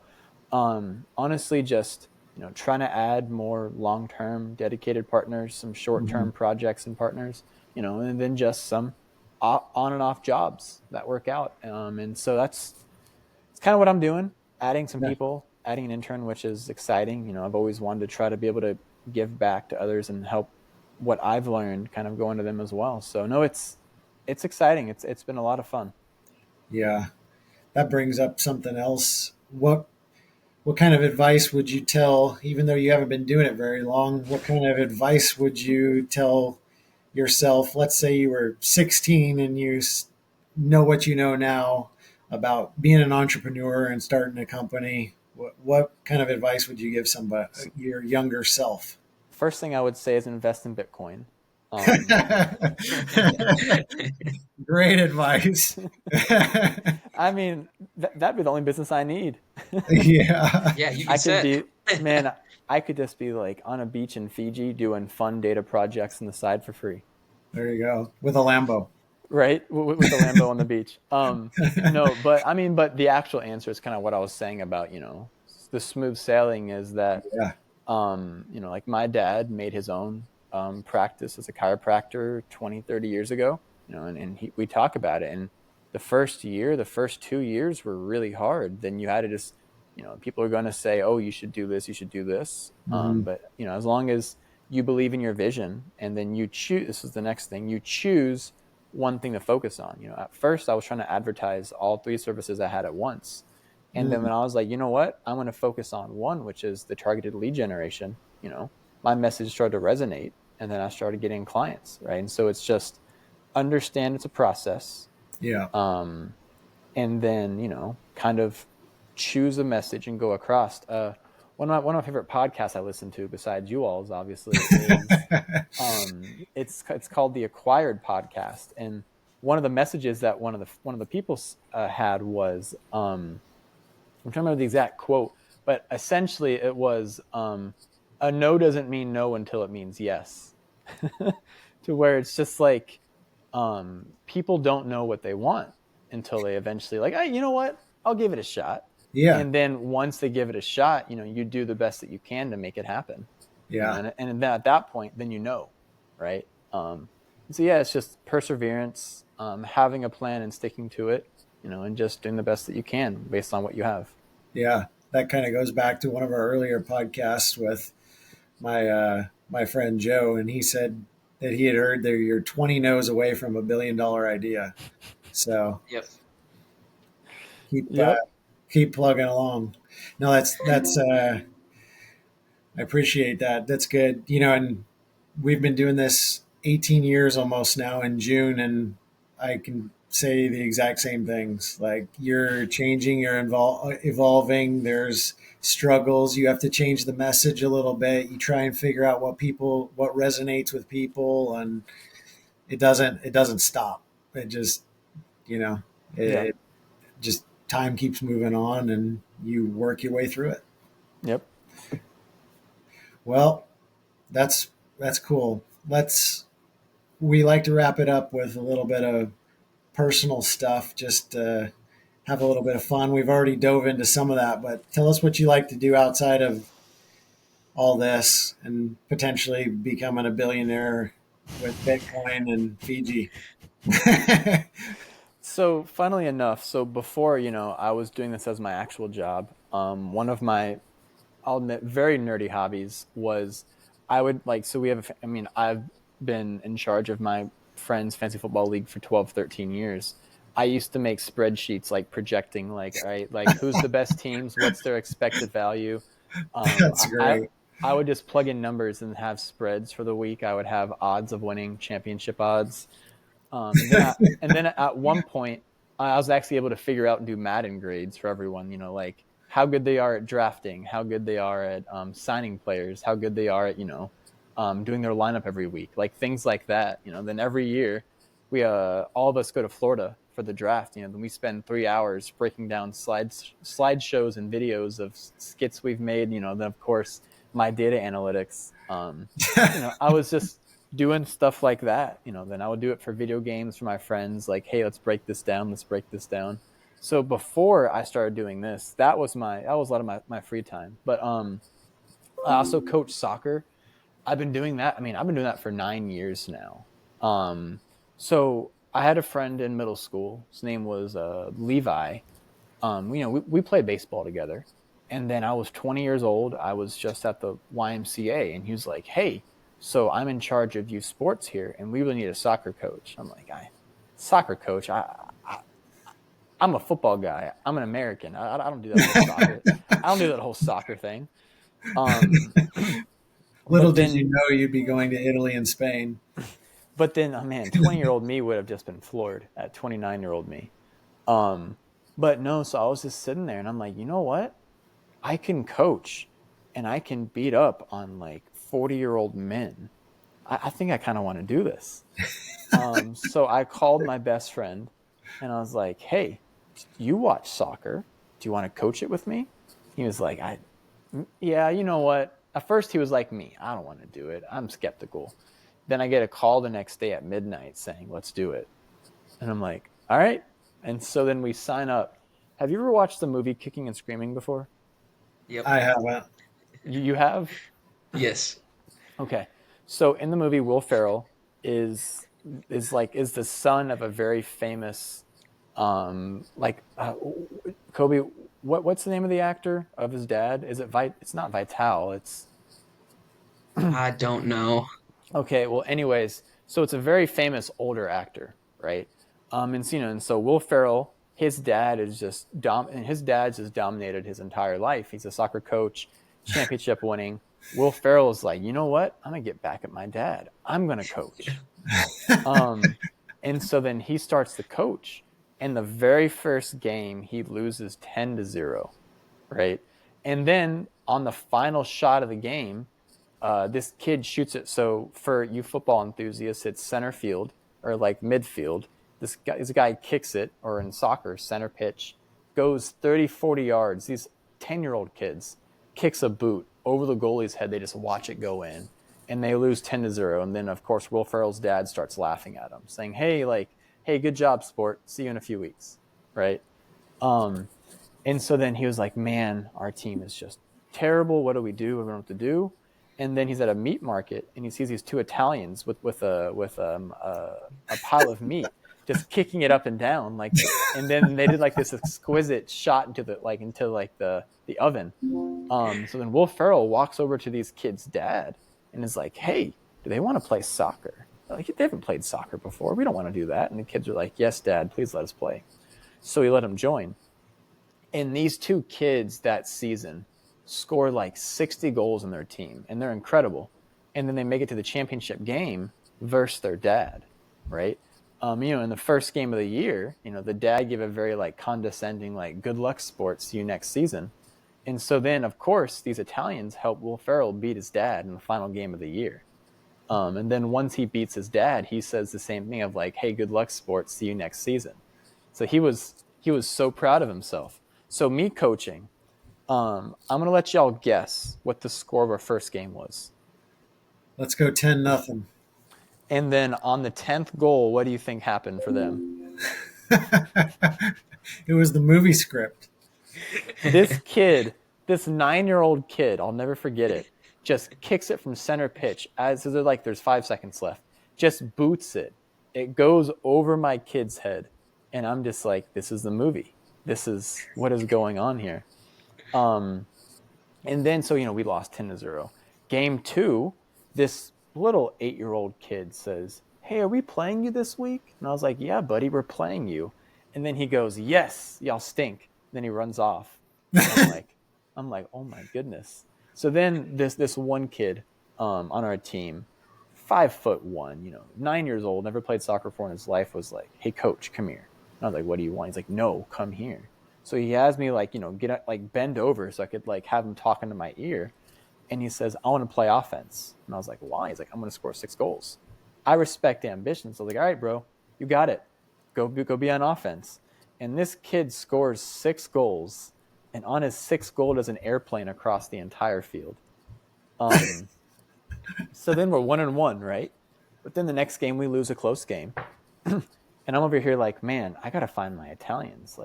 honestly, just trying to add more long-term dedicated partners, some Mhm. short-term projects and partners, and then just some on and off jobs that work out. And so it's kind of what I'm doing, adding some Yeah, people, adding an intern, which is exciting. I've always wanted to try to be able to give back to others and help what I've learned kind of go into them as well. So no, it's exciting. It's been a lot of fun. yeah. That brings up something else. What kind of advice would you tell, even though you haven't been doing it very long, what kind of advice would you tell yourself? Let's say you were 16 and know what you know now about being an entrepreneur and starting a company. What kind of advice would you give somebody, your younger self? First thing I would say is invest in Bitcoin. Um, Great advice. I mean, that'd be the only business I need. Yeah, Yeah, you I get could set. be, man, I could just be like on a beach in Fiji doing fun data projects on the side for free, there you go. With a Lambo. right? With the Lambo on the beach. No, but I mean, but the actual answer is kind of what I was saying about, the smooth sailing is that, Yeah. like my dad made his own practice as a chiropractor 20, 30 years ago, and we talk about it. And the first 2 years were really hard. Then you had to just, people are going to say, oh, you should do this, you should do this. Mhm. But, as long as you believe in your vision, and then you choose, this is the next thing, you choose one thing to focus on. At first I was trying to advertise all 3 services I had at once. And then when I was like, you know what, I'm going to focus on one, which is the targeted lead generation, my message started to resonate, and then I started getting clients, right? And so it's just understand it's a process. Yeah. And then, kind of choose a message and go across. One of my favorite podcasts I listen to, besides you all's, obviously, is it's called the Acquired Podcast. And one of the messages that one of the people had was, I'm trying to remember the exact quote, but essentially it was, a no doesn't mean no until it means yes. To where it's just like, people don't know what they want until they eventually like, hey, you know what? I'll give it a shot. Yeah. And then once they give it a shot, you do the best that you can to make it happen. Yeah. And then at that point, then right? So yeah, it's just perseverance, having a plan and sticking to it, and just doing the best that you can based on what you have. Yeah. That kind of goes back to one of our earlier podcasts with my friend Joe, and he said that he had heard that you're 20 no's away from $1 billion idea. So Yep. keep plugging along. No, that's I appreciate that. That's good. And we've been doing this 18 years almost now in June, and I can say the exact same things. Like, you're changing, you're evolving. There's struggles. You have to change the message a little bit. You try and figure out what resonates with people, and it doesn't stop. It just, it just, time keeps moving on, and you work your way through it. Yep. Well, that's cool. We like to wrap it up with a little bit of personal stuff, just to have a little bit of fun. We've already dove into some of that, but tell us what you like to do outside of all this and potentially becoming a billionaire with Bitcoin and Fiji. So funnily enough, before, I was doing this as my actual job. One of my, I'll admit, very nerdy hobbies was I've been in charge of my friend's fantasy football league for 12, 13 years. I used to make spreadsheets, like projecting, like, all right, like who's the best teams, what's their expected value. That's great. I would just plug in numbers and have spreads for the week. I would have odds of winning, championship odds. And then at one point, I was actually able to figure out and do Madden grades for everyone, like how good they are at drafting, how good they are at signing players, how good they are at, doing their lineup every week, like things like that. Then every year we all of us go to Florida for the draft. Then we spend 3 hours breaking down slideshows and videos of skits we've made. Then of course my data analytics. I was just doing stuff like that. Then I would do it for video games for my friends. Like, hey, let's break this down. So before I started doing this, that was a lot of my free time. But I also coach soccer. I've been doing that. I've been doing that for 9 years now. So I had a friend in middle school. His name was Levi. We played baseball together. And then I was 20 years old. I was just at the YMCA, and he was like, hey, so I'm in charge of youth sports here, and we really need a soccer coach. I'm like, soccer coach? I'm a football guy. I'm an American. I don't do that whole soccer. I don't do that whole soccer thing. Little did you know you'd be going to Italy and Spain. But then, 20-year-old me would have just been floored at 29-year-old me. But no, so I was just sitting there, and I'm like, you know what? I can coach, and I can beat up on like 40-year-old men. I think I kind of want to do this. So I called my best friend, and I was like, hey, you watch soccer. Do you want to coach it with me? He was like, yeah, you know what? At first he was like me. I don't want to do it. I'm skeptical. Then I get a call the next day at midnight saying, let's do it. And I'm like, all right. And so then we sign up. Have you ever watched the movie Kicking and Screaming before? Yep. I haven't. You have? Yes. Okay. So in the movie, Will Ferrell is the son of a very famous, Kobe, what's the name of the actor of his dad? Is it It's not Vital. It's, I don't know. okay. Well, anyways, so it's a very famous older actor, right? And so Will Ferrell, his dad is just his dad's just dominated his entire life. He's a soccer coach, championship winning. Will Ferrell is like, you know what? I'm gonna get back at my dad. I'm gonna coach. And so then he starts to coach, and the very first game he loses 10-0, right? And then on the final shot of the game, this kid shoots it. So for you football enthusiasts, it's center field or like midfield. This guy kicks it, or in soccer, center pitch, goes 30, 40 yards. These 10-year-old kids kicks a boot over the goalie's head. They just watch it go in, and they lose 10-0. And then, of course, Will Ferrell's dad starts laughing at him, saying, hey, good job, sport. See you in a few weeks, right? And so then he was like, man, our team is just terrible. What do we do? We don't know what to do. And then he's at a meat market, and he sees these two Italians with a pile of meat, just kicking it up and down, like. And then they did like this exquisite shot into the oven. So then Will Ferrell walks over to these kids' dad and is like, "Hey, do they want to play soccer? Like, they haven't played soccer before. We don't want to do that." And the kids are like, "Yes, Dad, please let us play." So he let them join. And these two kids that season score like 60 goals in their team, and they're incredible. And then they make it to the championship game versus their dad, right? In the first game of the year, the dad gave a very like condescending, like, good luck, sport, see you next season. And so then, of course, these Italians help Will Ferrell beat his dad in the final game of the year. And then once he beats his dad, he says the same thing of like, hey, good luck, sport, see you next season. So he was so proud of himself. So me coaching, I'm going to let y'all guess what the score of our first game was. Let's go 10-0. And then on the 10th goal, what do you think happened for them? It was the movie script. This kid, this 9-year-old kid, I'll never forget it, just kicks it from center pitch there's 5 seconds left, just boots it. It goes over my kid's head. And I'm just like, this is the movie. This is what is going on here. And then, so, we lost 10-0. Game 2, this little 8-year-old kid says, hey, are we playing you this week? And I was like, yeah, buddy, we're playing you. And then he goes, yes, y'all stink. And then he runs off. And I'm like, oh my goodness. So then this one kid on our team, 5'1", 9 years old, never played soccer before in his life, was like, hey, coach, come here. And I was like, what do you want? He's like, no, come here. So he has me bend over so I could have him talk into my ear. And he says, I want to play offense. And I was like, why? He's like, I'm going to score 6 goals. I respect ambition. So I was like, all right, bro, you got it. Go be on offense. And this kid scores 6 goals. And on his 6th goal, does an airplane across the entire field. So then we're 1-1, right? But then the next game, we lose a close game. And I'm over here like, man, I got to find my Italians.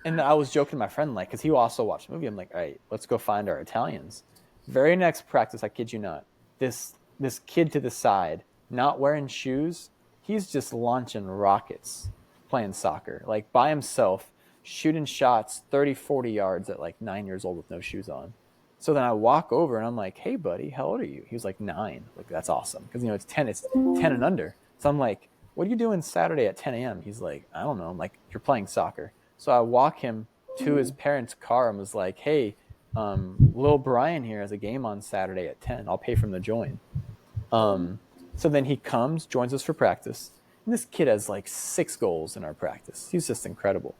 And I was joking to my friend, because he also watched the movie. I'm like, all right, let's go find our Italians. Very next practice, I kid you not, this kid to the side, not wearing shoes, he's just launching rockets, playing soccer, by himself, shooting shots 30, 40 yards at 9 years old with no shoes on. So then I walk over and I'm like, hey, buddy, how old are you? He was like 9. That's awesome. Because, it's 10 and under. So I'm like, what are you doing Saturday at 10 a.m.? He's like, I don't know. I'm like, you're playing soccer. So I walk him to his parents' car and was like, hey, little Brian here has a game on Saturday at 10. I'll pay for him to join. So then he comes, joins us for practice. And this kid has 6 goals in our practice. He's just incredible.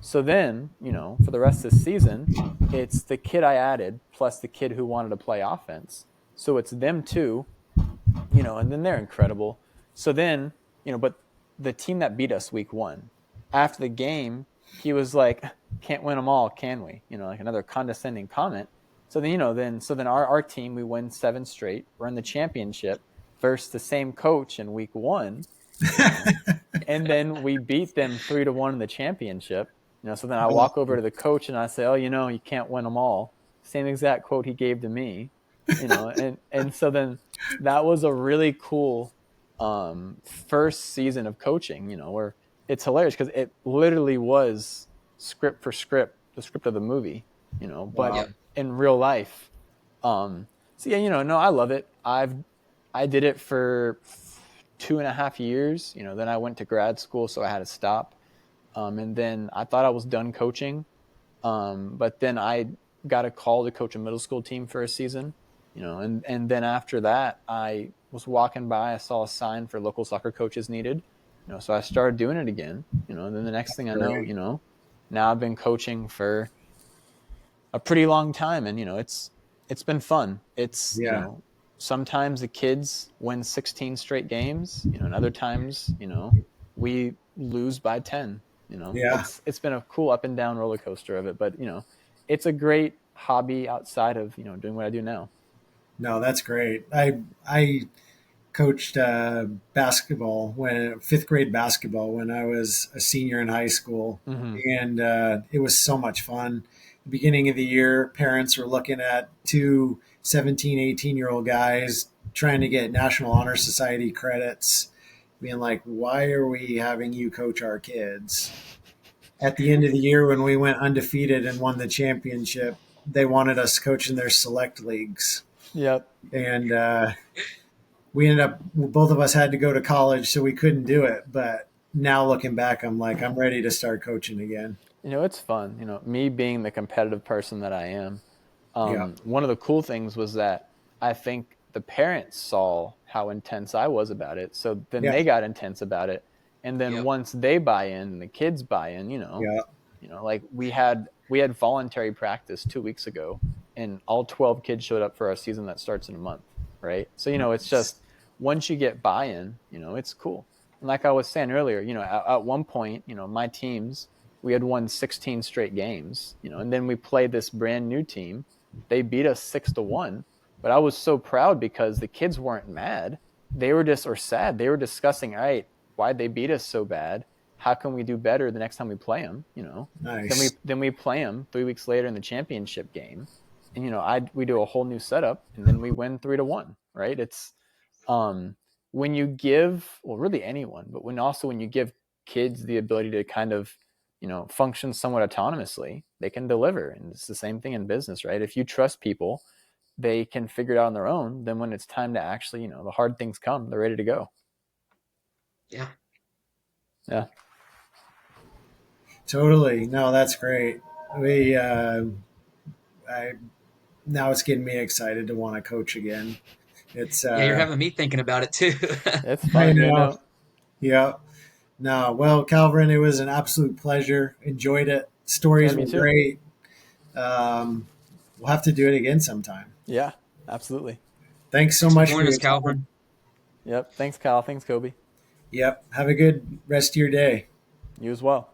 So then, for the rest of the season, it's the kid I added plus the kid who wanted to play offense. So it's them two, and then they're incredible. So then, but the team that beat us week 1, after the game, he was like, can't win them all, can we? Another condescending comment. So then, then our team, we win 7 straight. We're in the championship versus the same coach in week 1. And then we beat them 3-1 in the championship. So then I walk over to the coach and I say, oh, you can't win them all. Same exact quote he gave to me, and so then that was a really cool first season of coaching, where it's hilarious because it literally was script for script, the script of the movie, but in real life. So yeah, no, I love it. I did it for 2.5 years. Then I went to grad school, so I had to stop. And then I thought I was done coaching. But then I got a call to coach a middle school team for a season, and then after that, I was walking by, I saw a sign for local soccer coaches needed, so I started doing it again, and then the next thing I know, Great. now I've been coaching for a pretty long time, and it's been fun. It's Yeah. sometimes the kids win 16 straight games, and other times, we lose by 10. Yeah. It's been a cool up and down roller coaster of it, but it's a great hobby outside of doing what I do now. No, that's great. I coached basketball when fifth grade basketball when I was a senior in high school, Mm-hmm. and it was so much fun. The beginning of the year, parents were looking at two 17, 18-year-old guys trying to get National Honor Society credits, being like, "Why are we having you coach our kids?" At the end of the year, when we went undefeated and won the championship, they wanted us coaching their select leagues, Yep. and we ended up both of us had to go to college, so we couldn't do it. But now looking back, I'm like, I'm ready to start coaching again. It's fun. Me being the competitive person that I am. Yeah, One of the cool things was that I think the parents saw how intense I was about it, so then yeah, they got intense about it, and then Yep. once they buy in and the kids buy in, yeah. like we had voluntary practice 2 weeks ago, and all 12 kids showed up for our season that starts in a month, right? So it's just once you get buy-in, it's cool. And like I was saying earlier, at one point, my teams, we had won 16 straight games, and then we played this brand new team. They beat us 6-1, but I was so proud because the kids weren't mad. They were just or sad. They were discussing, all right, why'd they beat us so bad? How can we do better the next time we play them? Nice. Then we play them 3 weeks later in the championship game, and we do a whole new setup, and then we win 3-1. Right? It's when you give, well, really anyone, but when you give kids the ability to kind of function somewhat autonomously, they can deliver. And it's the same thing in business, right? If you trust people, they can figure it out on their own. Then when it's time to actually, the hard things come, they're ready to go. Yeah. Yeah. Totally. No, that's great. We, I now it's getting me excited to want to coach again. It's, Yeah, you're having me thinking about it too. It's I fun. know. Yeah. No, well, Calvin, it was an absolute pleasure. Enjoyed it. Yeah, Stories me were too. great. Um, we'll have to do it again sometime. Yeah, absolutely. Thanks so Thanks for much for joining us, your time. Calvin. Yep. Thanks, Kyle. Thanks, Kobe. Yep. Have a good rest of your day. You as well.